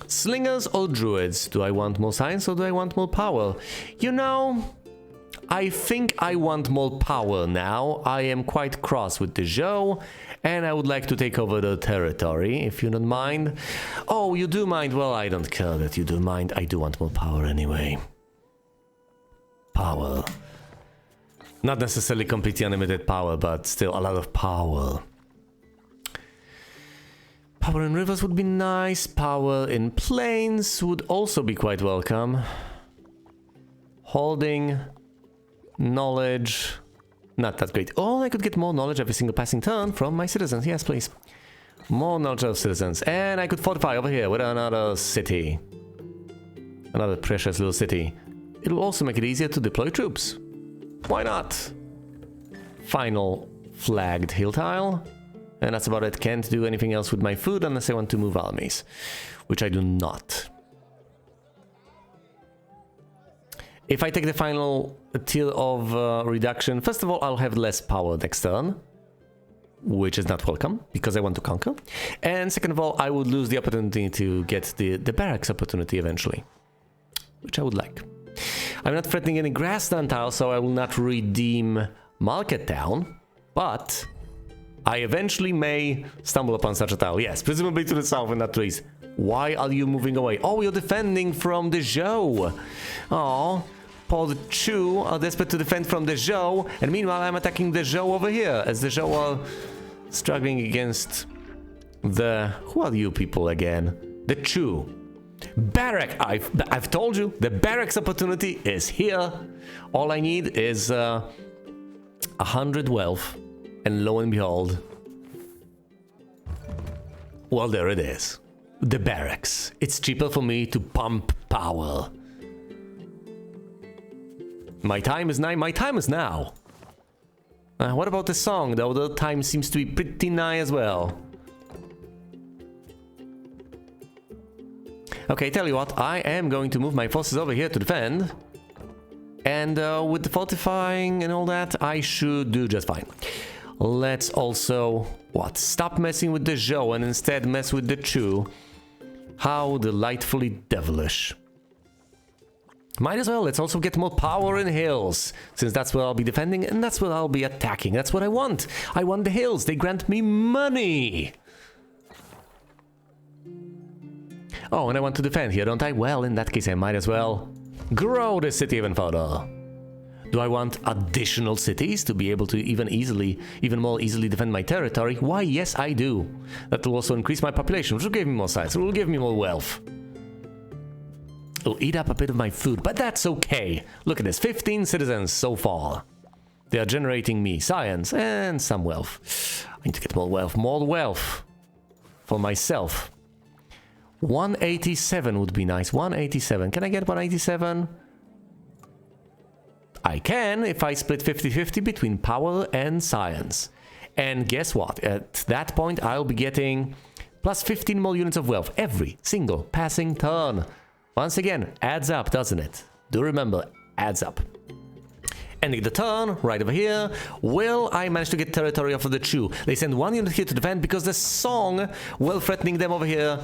Slingers or druids? Do I want more science or do I want more power? You know... I think I want more power now. I am quite cross with the Zhou, and I would like to take over the territory, if you don't mind. Oh, you do mind? Well, I don't care that you do mind. I do want more power anyway. Power. Not necessarily completely unlimited power, but still a lot of power. Power in rivers would be nice. Power in plains would also be quite welcome. Holding... Knowledge, not that great. Oh, I could get more knowledge every single passing turn from my citizens. Yes, please. More knowledge of citizens. And I could fortify over here with another city. Another precious little city. It will also make it easier to deploy troops. Why not? Final flagged hill tile. And that's about it. Can't do anything else with my food unless I want to move armies. Which I do not. If I take the final tier of reduction, first of all, I'll have less power next turn, which is not welcome, because I want to conquer. And second of all, I would lose the opportunity to get the barracks opportunity eventually, which I would like. I'm not threatening any grassland tiles, so I will not redeem Market Town, but I eventually may stumble upon such a tile. Yes, presumably to the south in that trees. Why are you moving away? Oh, you're defending from the Zhou. Oh. The Chu are desperate to defend from the Zhou, and meanwhile I'm attacking the Zhou over here, as the Zhou are struggling against the... Who are you people again? The Chu. Barrack! I've told you, the barracks opportunity is here. All I need is 100 wealth, and lo and behold... Well, there it is. The barracks. It's cheaper for me to pump power. My time is nigh. My time is now. What about the song? Though the time seems to be pretty nigh as well. Okay, tell you what. I am going to move my forces over here to defend. And with the fortifying and all that, I should do just fine. Let's also... What? Stop messing with the Zhou and instead mess with the Chu. How delightfully devilish. Might as well, let's also get more power in hills, since that's where I'll be defending and that's where I'll be attacking. That's what I want. I want the hills. They grant me money. Oh, and I want to defend here, don't I? Well, in that case, I might as well grow the city even further. Do I want additional cities to be able to even more easily defend my territory? Why, yes, I do. That will also increase my population, which will give me more science, it will give me more wealth. It'll eat up a bit of my food, but that's okay. Look at this, 15 citizens so far. They are generating me science and some wealth. I need to get more wealth for myself. 187 would be nice, 187. Can I get 187? I can if I split 50-50 between power and science. And guess what? At that point, I'll be getting plus 15 more units of wealth every single passing turn. Once again, adds up, doesn't it? Do remember, adds up. Ending the turn, right over here. Will I manage to get territory off of the Chu? They send one unit here to defend because the Song will threatening them over here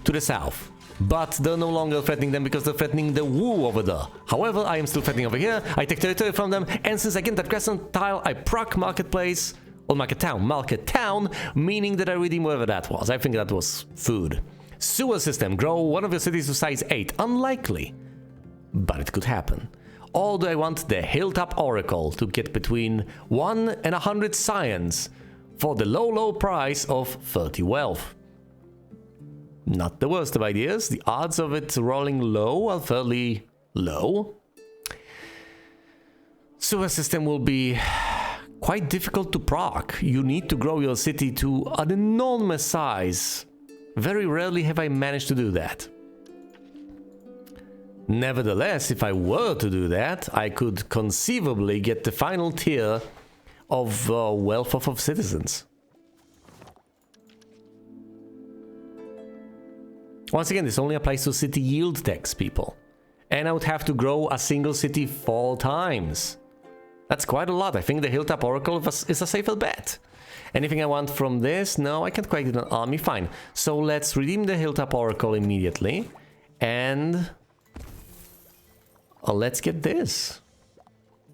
to the south. But they're no longer threatening them because they're threatening the Wu over there. However, I am still threatening over here. I take territory from them, and since I get that crescent tile, I proc marketplace, or market town, meaning that I redeem wherever that was. I think that was food. Sewer system, grow one of your cities to size 8. Unlikely, but it could happen. Or do I want the Hilltop Oracle to get between 1 and 100 science for the low price of 30 wealth? Not the worst of ideas. The odds of it rolling low are fairly low. Sewer system will be quite difficult to proc. You need to grow your city to an enormous size. Very rarely have I managed to do that. Nevertheless, if I were to do that, I could conceivably get the final tier of wealth of citizens. Once again, this only applies to city yield tax, people. And I would have to grow a single city 4 times. That's quite a lot. I think the Hilltop Oracle is a safer bet. Anything I want from this? No, I can't quite get an army. Fine. So let's redeem the Hilltop Oracle immediately. And let's get this.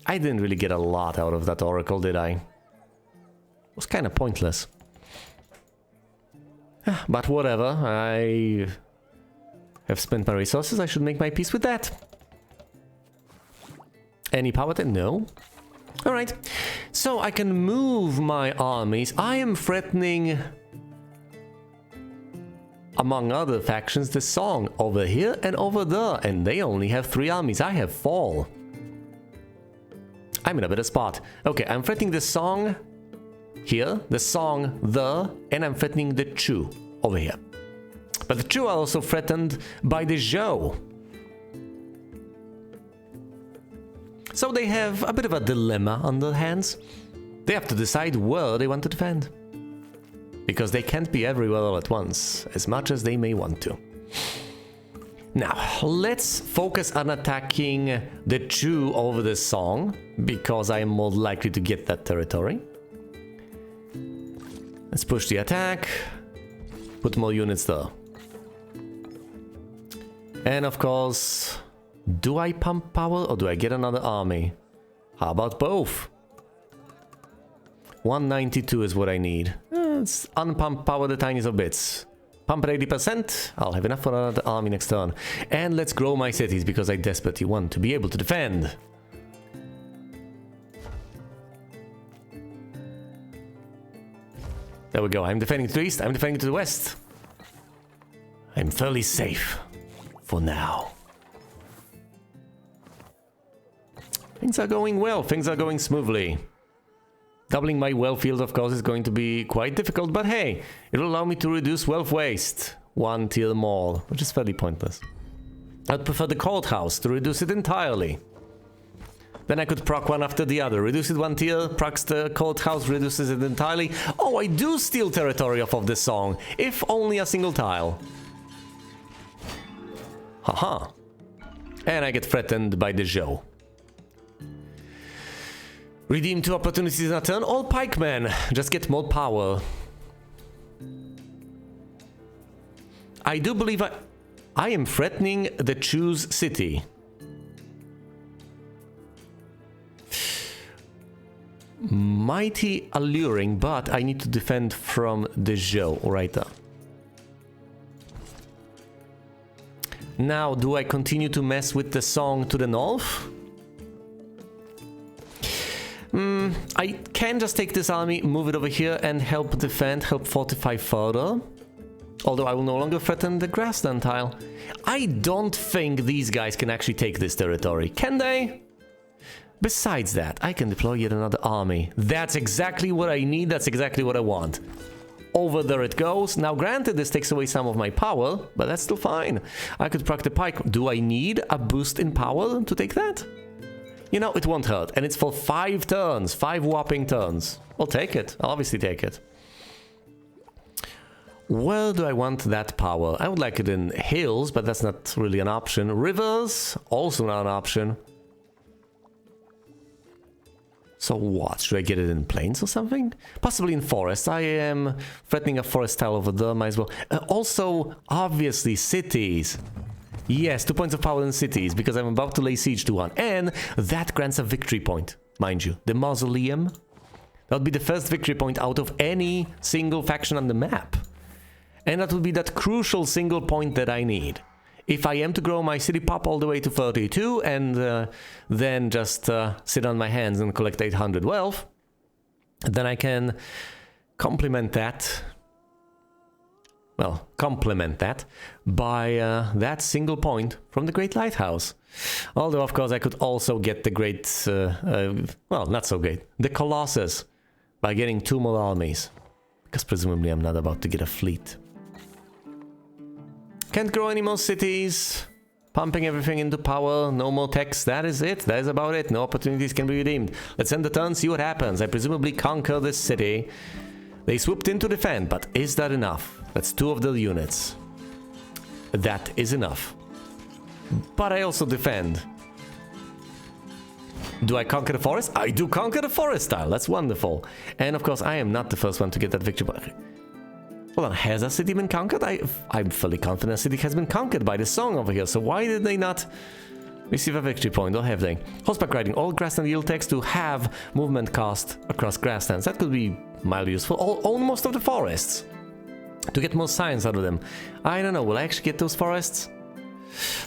I didn't really get a lot out of that Oracle, did I? It was kind of pointless. But whatever. I have spent my resources. I should make my peace with that. Any power then? No. Alright. So I can move my armies. I am threatening, among other factions, the Song over here and over there. And they only have 3 armies. I have 4. I'm in a better spot. Okay, I'm threatening the Song here, the Song there, and I'm threatening the Chu over here. But the Chu are also threatened by the Zhou. So they have a bit of a dilemma on their hands. They have to decide where they want to defend. Because they can't be everywhere all at once, as much as they may want to. Now, let's focus on attacking the Chu over the Song, because I am more likely to get that territory. Let's push the attack. Put more units there. And of course, do I pump power or do I get another army? How about both? 192 is what I need. Let's unpump power the tiniest of bits. Pump at 80%. I'll have enough for another army next turn. And let's grow my cities because I desperately want to be able to defend. There we go. I'm defending to the east. I'm defending to the west. I'm fairly safe. For now. Things are going well. Things are going smoothly. Doubling my wealth field, of course, is going to be quite difficult. But hey, it will allow me to reduce wealth waste 1 tier more, which is fairly pointless. I'd prefer the courthouse to reduce it entirely. Then I could proc one after the other. Reduce it 1 tier, procs the courthouse, reduces it entirely. Oh, I do steal territory off of this Song, if only a single tile. Haha. And I get threatened by the Zhou. Redeem 2 opportunities in a turn. All pikemen just get more power. I do believe I am threatening the Chu's city. mighty alluring, but I need to defend from the Zhou right there. Now, do I continue to mess with the song to the north? I can just take this army, move it over here, and help defend, help fortify further. Although I will no longer threaten the grassland tile. I don't think these guys can actually take this territory, can they? Besides that, I can deploy yet another army. That's exactly what I need, that's exactly what I want. Over there it goes. Now granted, this takes away some of my power, but that's still fine. I could proc the pike. Do I need a boost in power to take that? You know, it won't hurt. And it's for 5 turns, 5 whopping turns. I'll take it. I'll obviously take it. Where do I want that power? I would like it in hills, but that's not really an option. Rivers, also not an option. So what? Should I get it in plains or something? Possibly in forests. I am threatening a forest tile over there, might as well. Also, obviously, cities. Yes, 2 points of power in cities, because I'm about to lay siege to one. And that grants a victory point, mind you. The mausoleum. That would be the first victory point out of any single faction on the map. And that would be that crucial single point that I need. If I am to grow my city pop all the way to 32 and then just sit on my hands and collect 800 wealth, then I can complement that. Well, complement that by that single point from the Great Lighthouse. Although, of course, I could also get the Great, well, not so great, the Colossus by getting 2 more armies. Because presumably I'm not about to get a fleet. Can't grow any more cities. Pumping everything into power. No more techs. That is it. That is about it. No opportunities can be redeemed. Let's end the turn, see what happens. I presumably conquer this city. They swooped in to defend, but is that enough? That's 2 of their units. That is enough. But I also defend. Do I conquer the forest? I do conquer the forest tile. That's wonderful. And of course, I am not the first one to get that victory. Hold on, has a city been conquered? I'm fully confident a city has been conquered by the song over here. So why did they not receive a victory point, or have they? Horseback riding. All grassland yield text to have movement cost across grasslands. That could be mildly useful. Own most of the forests. To get more science out of them. I don't know, will I actually get those forests?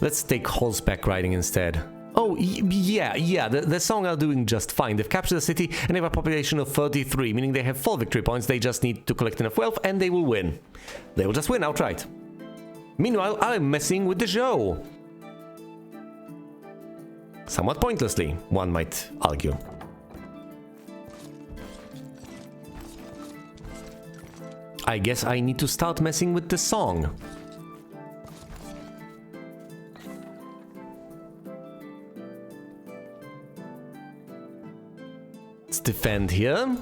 Let's take horseback riding instead. Oh, yeah, the Song are doing just fine. They've captured the city and they have a population of 33, meaning they have 4 victory points. They just need to collect enough wealth and they will win. They will just win outright. Meanwhile, I'm messing with the Zhou. Somewhat pointlessly, one might argue. I guess I need to start messing with the Song. Let's defend here.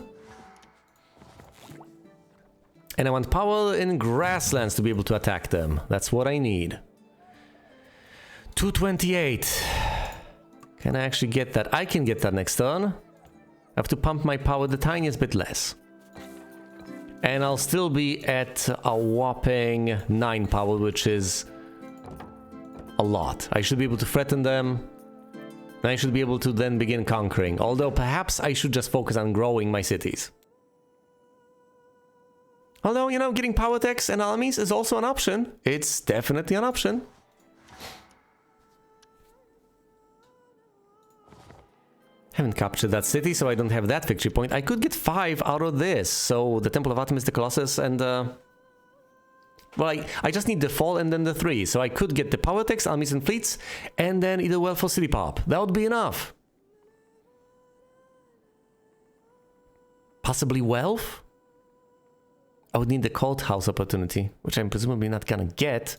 And I want power in grasslands to be able to attack them. That's what I need. 228. Can I actually get that? I can get that next turn. I have to pump my power the tiniest bit less. And I'll still be at a whopping 9 power, which is a lot. I should be able to threaten them. And I should be able to then begin conquering. Although perhaps I should just focus on growing my cities. Although, you know, getting power techs and armies is also an option. It's definitely an option. Haven't captured that city, so I don't have that victory point. I could get 5 out of this. So the Temple of Artemis, the Colossus, and well, I just need the fall and then the 3. So I could get the power techs, armies and fleets, and then either wealth for city pop. That would be enough. Possibly wealth? I would need the courthouse opportunity, which I'm presumably not gonna get.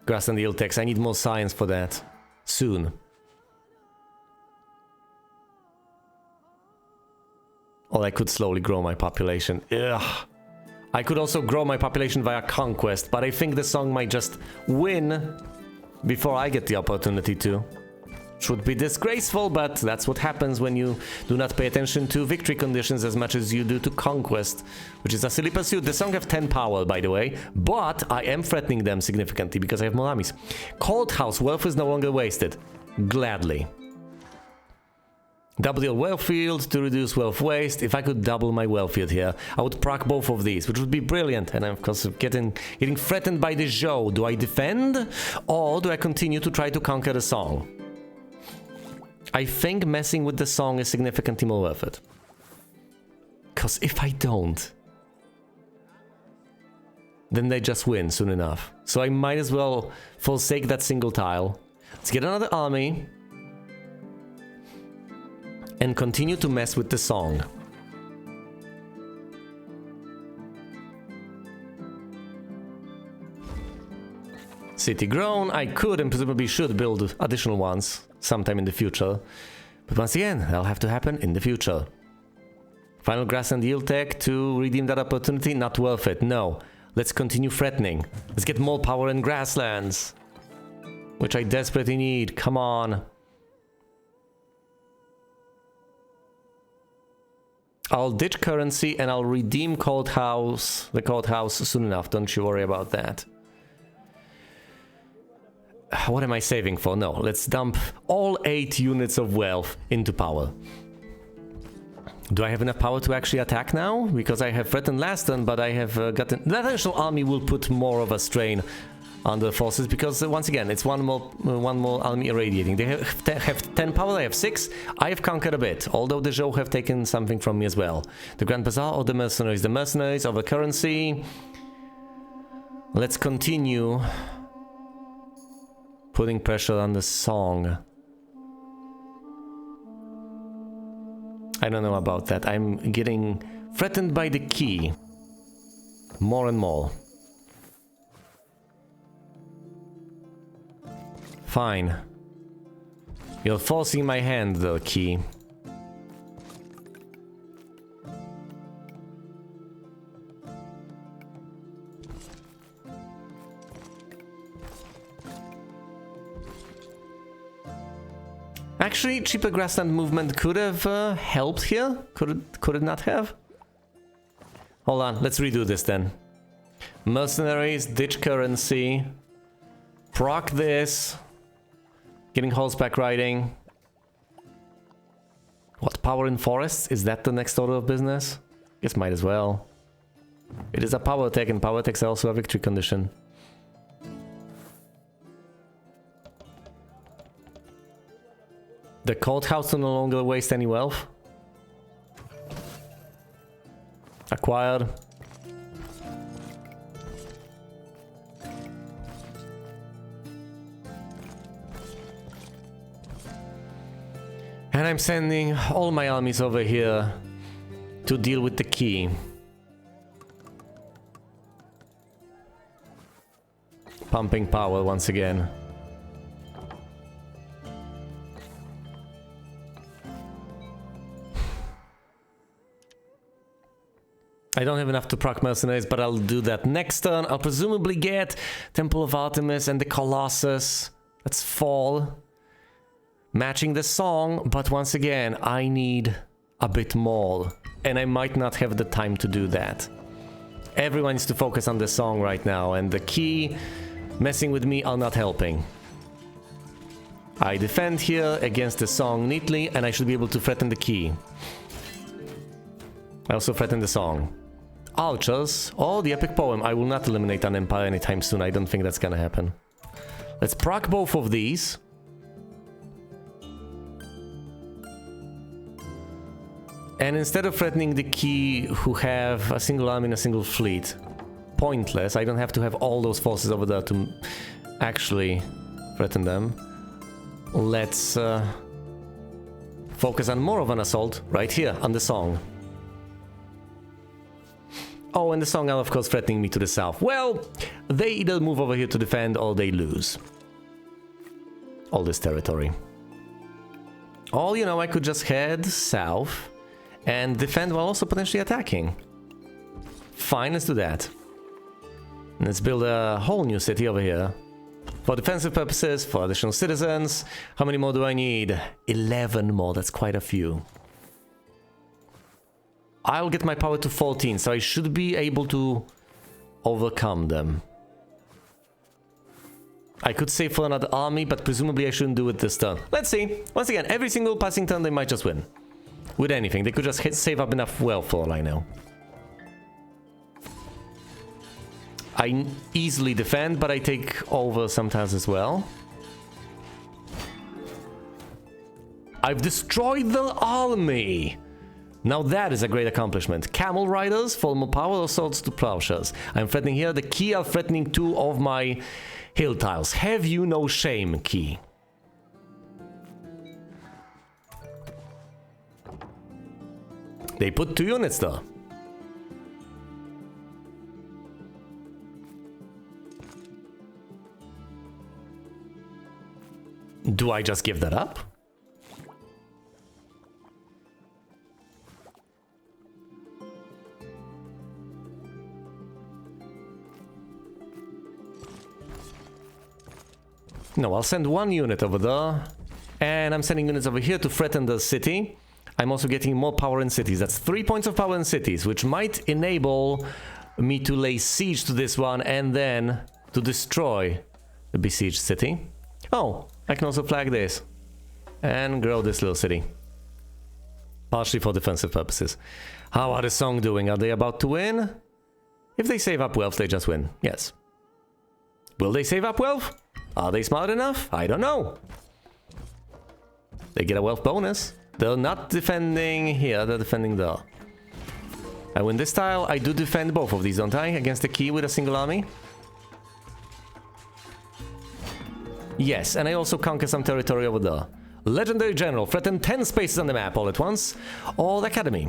Grassland yield techs, I need more science for that. Soon. Or I could slowly grow my population. Ugh. I could also grow my population via conquest, but I think the Song might just win before I get the opportunity to. Which would be disgraceful, but that's what happens when you do not pay attention to victory conditions as much as you do to conquest, which is a silly pursuit. The Song have 10 power, by the way, but I am threatening them significantly because I have more armies. Courthouse wealth is no longer wasted. Gladly. Double your wealth field to reduce wealth waste. If I could double my wealth field here, I would proc both of these, which would be brilliant. And I'm, of course, getting threatened by the Zhou. Do I defend, or do I continue to try to conquer the Song? I think messing with the Song is significantly more worth it. Because if I don't, then they just win soon enough. So I might as well forsake that single tile. Let's get another army. And continue to mess with the Song. City grown. I could and presumably should build additional ones sometime in the future. But once again, that'll have to happen in the future. Final grassland yield tech to redeem that opportunity. Not worth it. No. Let's continue threatening. Let's get more power in grasslands. Which I desperately need. Come on. I'll ditch currency and I'll redeem the courthouse soon enough. Don't you worry about that. What am I saving for? No, let's dump all 8 units of wealth into power. Do I have enough power to actually attack now? Because I have threatened last turn, but I have gotten... The additional army will put more of a strain on the forces, because once again, it's one more army irradiating. They have 10 power, I have 6. I have conquered a bit, although the Zhou have taken something from me as well. The Grand Bazaar or the mercenaries? The mercenaries over currency. Let's continue putting pressure on the Song. I don't know about that. I'm getting threatened by the key. More and more. Fine. You're forcing my hand, though, key. Actually, cheaper grassland movement could have helped here. Could it not have? Hold on, let's redo this then. Mercenaries, ditch currency. Proc this. Getting horseback riding. What, power in forests? Is that the next order of business? Guess might as well. It is a power attack, and power attacks are also a victory condition. The courthouse will no longer waste any wealth. Acquired. And I'm sending all my armies over here to deal with the key. Pumping power once again. I don't have enough to proc mercenaries, but I'll do that next turn. I'll presumably get Temple of Artemis and the Colossus. Let's fall. Matching the Song, but once again, I need a bit more. And I might not have the time to do that. Everyone needs to focus on the Song right now, and the key messing with me are not helping. I defend here against the Song neatly, and I should be able to threaten the key. I also threaten the Song. Archers, or the epic poem. I will not eliminate an empire anytime soon. I don't think that's gonna happen. Let's proc both of these. And instead of threatening the key, who have a single army and a single fleet, pointless. I don't have to have all those forces over there to actually threaten them. Let's focus on more of an assault right here on the Song. Oh, and the Song are of course threatening me to the south. Well, they either move over here to defend or they lose all this territory. Or, you know, I could just head south and defend while also potentially attacking. Fine, let's do that. Let's build a whole new city over here. For defensive purposes, for additional citizens. How many more do I need? 11 more, that's quite a few. I'll get my power to 14, so I should be able to overcome them. I could save for another army, but presumably I shouldn't do it this turn. Let's see. Once again, every single passing turn they might just win. With anything. They could just save up enough wealth for all I know. I easily defend, but I take over sometimes as well. I've destroyed the army! Now that is a great accomplishment. Camel riders, fall more power, or swords to plowshares. I'm threatening here. The key are threatening 2 of my hill tiles. Have you no shame, key? They put 2 units though. Do I just give that up? No, I'll send 1 unit over there. And I'm sending units over here to threaten the city. I'm also getting more power in cities. That's 3 points of power in cities, which might enable me to lay siege to this one and then to destroy the besieged city. Oh, I can also flag this and grow this little city. Partially for defensive purposes. How are the Song doing? Are they about to win? If they save up wealth, they just win. Yes. Will they save up wealth? Are they smart enough? I don't know. They get a wealth bonus. They're not defending here, they're defending there. I win this tile. I do defend both of these, don't I? Against the key with a single army. Yes, and I also conquer some territory over there. Legendary General, threaten 10 spaces on the map all at once. All Academy.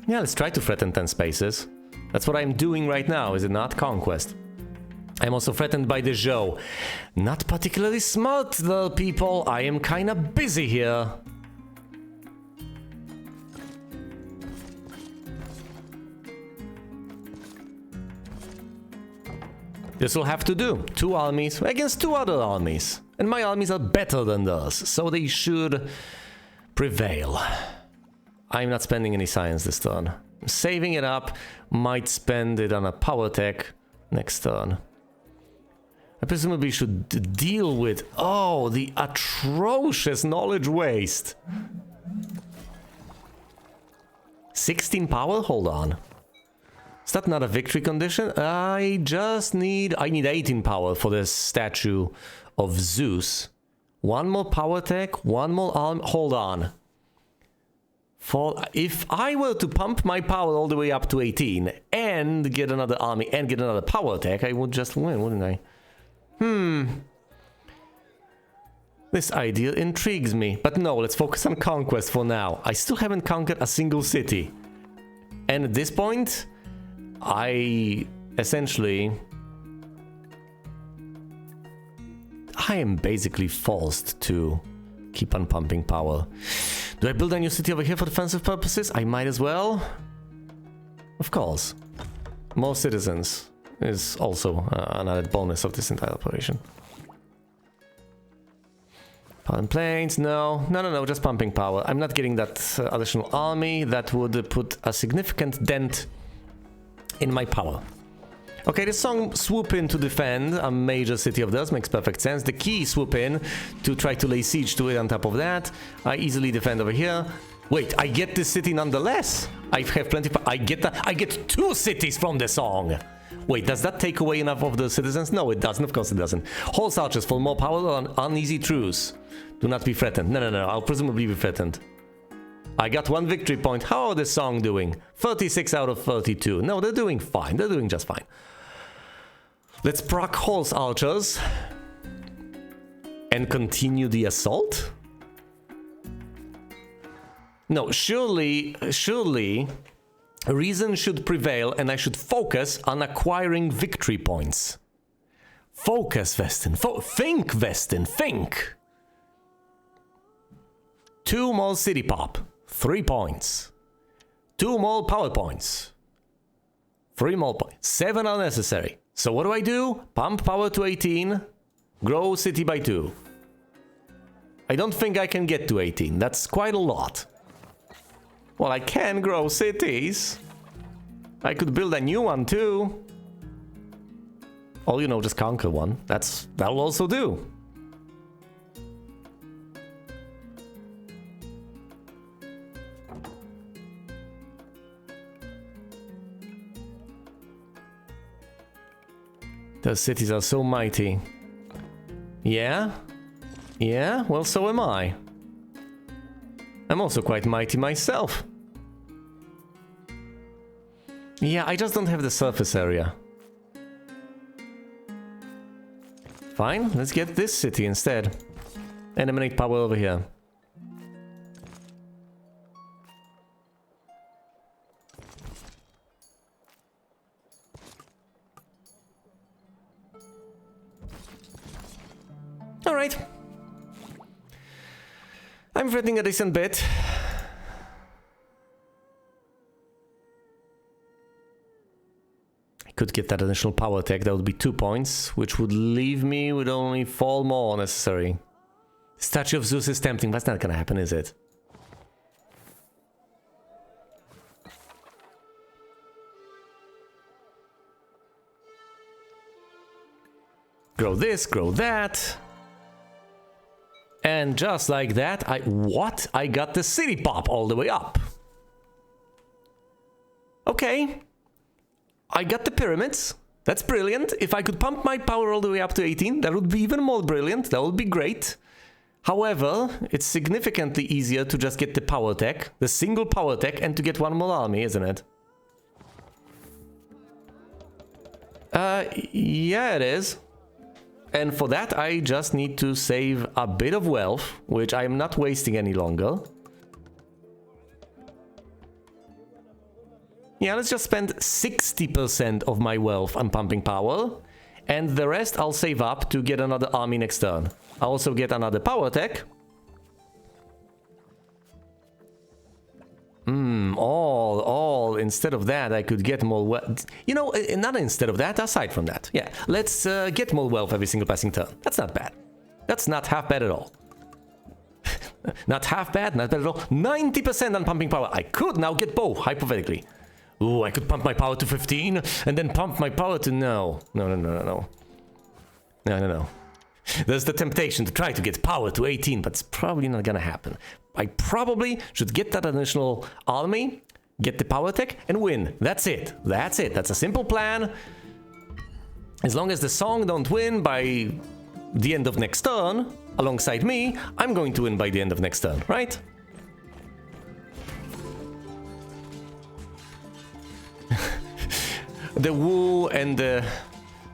Yeah, let's try to threaten 10 spaces. That's what I'm doing right now, is it not? Conquest. I'm also threatened by the Zhou. Not particularly smart, though, people. I am kinda busy here. This will have to do. 2 armies against 2 other armies. And my armies are better than theirs, so they should prevail. I'm not spending any science this turn. Saving it up, might spend it on a power tech next turn. I presumably should deal with, oh, the atrocious knowledge waste. 16 power? Hold on. Is that not a victory condition? I need 18 power for this statue of Zeus. 1 more power tech, 1 more arm, hold on. If I were to pump my power all the way up to 18 and get another army and get another power tech, I would just win, wouldn't I? This idea intrigues me. But no, let's focus on conquest for now. I still haven't conquered a single city. And at this point, I am basically forced to keep on pumping power. Do I build a new city over here for defensive purposes? I might as well. Of course. More citizens is also an added bonus of this entire operation. Power and planes, no, just pumping power. I'm not getting that additional army. That would put a significant dent in my power. Okay, the Song swoop in to defend a major city of theirs, makes perfect sense. The key swoop in to try to lay siege to it on top of that. I easily defend over here. Wait, I get this city nonetheless. I have plenty of... I get 2 cities from the Song. Wait, does that take away enough of the citizens? No, it doesn't. Of course it doesn't. Horse archers for more power on uneasy truce. Do not be threatened. No. I'll presumably be threatened. I got 1 victory point. How are the Song doing? 36 out of 32. No, they're doing fine. They're doing just fine. Let's proc horse archers. And continue the assault? No, surely... reason should prevail and I should focus on acquiring victory points. Focus, Vestin. Think, Vestin. Think. 2 more city pop. 3 points. 2 more power points. 3 more points. 7 are necessary. So what do? Pump power to 18. Grow city by 2. I don't think I can get to 18. That's quite a lot. Well, I can grow cities. I could build a new one too. Or, you know, just conquer one. That'll also do. Those cities are so mighty. Yeah? Yeah? Well, so am I. I'm also quite mighty myself. Yeah, I just don't have the surface area. Fine, let's get this city instead. And emanate power over here. Alright. I'm threatening a decent bit. I could get that additional power tech, that would be 2 points, which would leave me with only 4 more necessary. Statue of Zeus is tempting, that's not gonna happen, is it? Grow this, grow that. And just like that, I got the city pop all the way up. Okay. I got the pyramids. That's brilliant. If I could pump my power all the way up to 18, that would be even more brilliant. That would be great. However, it's significantly easier to just get the power tech, the single power tech, and to get one more army, isn't it? Yeah, it is. And for that, I just need to save a bit of wealth, which I'm not wasting any longer. Yeah, let's just spend 60% of my wealth on pumping power, and the rest I'll save up to get another army next turn. I'll also get another power tech. All. Instead of that, I could get more wealth. You know, not instead of that, aside from that. Yeah, let's get more wealth every single passing turn. That's not bad. That's not half bad at all. Not half bad, not bad at all. 90% on pumping power. I could now get both, hypothetically. Ooh, I could pump my power to 15, and then pump my power to... No. No. There's the temptation to try to get power to 18, but it's probably not gonna happen. I probably should get that additional army, get the power tech, and win. That's it. That's it. That's a simple plan. As long as the Song don't win by the end of next turn, alongside me, I'm going to win by the end of next turn, right? The Wu and the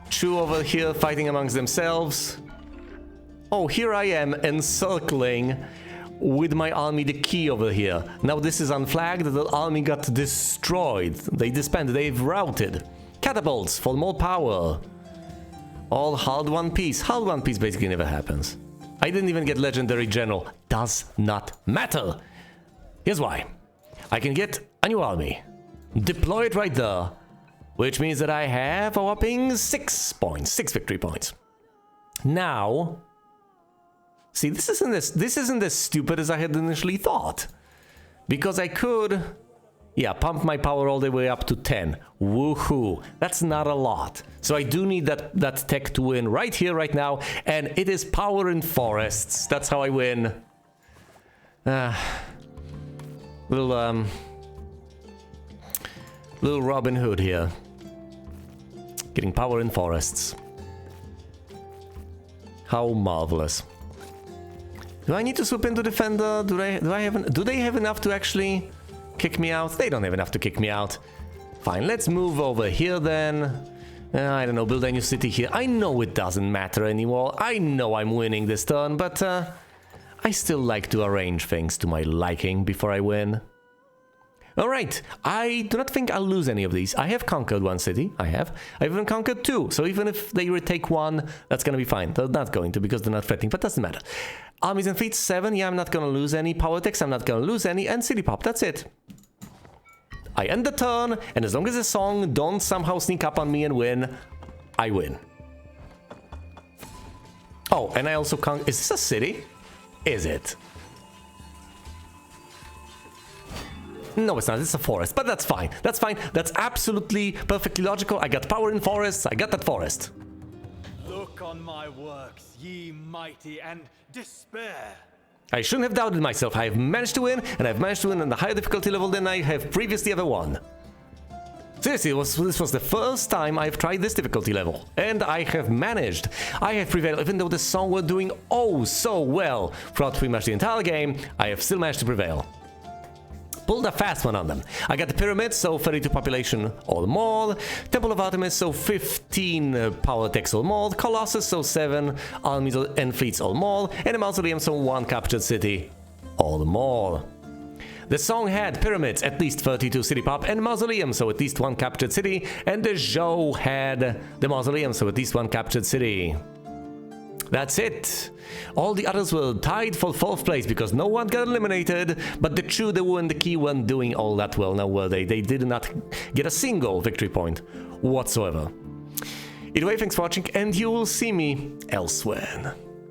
Chu over here fighting amongst themselves. Oh, here I am encircling with my army the key over here. Now this is unflagged, the army got destroyed. They disbanded, they've routed. Catapults for more power. All hard one piece. Hard one piece basically never happens. I didn't even get legendary general. Does not matter. Here's why. I can get a new army. Deploy it right there. Which means that I have a whopping 6 points. 6 victory points. Now... See, this isn't as stupid as I had initially thought. Because I could... Yeah, pump my power all the way up to 10. Woohoo. That's not a lot. So I do need that tech to win right here, right now. And it is power in forests. That's how I win. Little Robin Hood here. Getting power in forests. How marvelous. Do I need to swoop into defender? Do they have enough to actually kick me out? They don't have enough to kick me out. Fine, let's move over here then. I don't know, build a new city here. I know it doesn't matter anymore. I know I'm winning this turn, but I still like to arrange things to my liking before I win. Alright, I do not think I'll lose any of these. I have conquered one city, I've even conquered 2, so even if they retake 1, that's gonna be fine. They're not going to, because they're not threatening, but doesn't matter. Armies and fleets, 7, yeah, I'm not gonna lose any. Power techs, I'm not gonna lose any, and city pop, that's it. I end the turn, and as long as the Song don't somehow sneak up on me and win, I win. Oh, and I also is this a city? Is it? No, it's not. It's a forest, but that's fine. That's fine. That's absolutely perfectly logical. I got power in forests. I got that forest. Look on my works, ye mighty, and despair. I shouldn't have doubted myself. I have managed to win, and I've managed to win on a higher difficulty level than I have previously ever won. Seriously, this was the first time I've tried this difficulty level, and I have managed. I have prevailed, even though the song were doing oh so well throughout pretty much the entire game. I have still managed to prevail. Pulled a fast one on them. I got the pyramids, so 32 population or more. Temple of Artemis, so 15 power attacks or more. Colossus, so 7 armies and fleets or more. And the Mausoleum, so 1 captured city or more. The song had pyramids, at least 32 city pop, and mausoleum, so at least 1 captured city. And the show had the mausoleum, so at least 1 captured city. That's it. All the others were tied for 4th place because no one got eliminated, but the True, the Wu, and the Key weren't doing all that well now, were they? They did not get a single victory point whatsoever. Either way, thanks for watching, and you will see me elsewhere.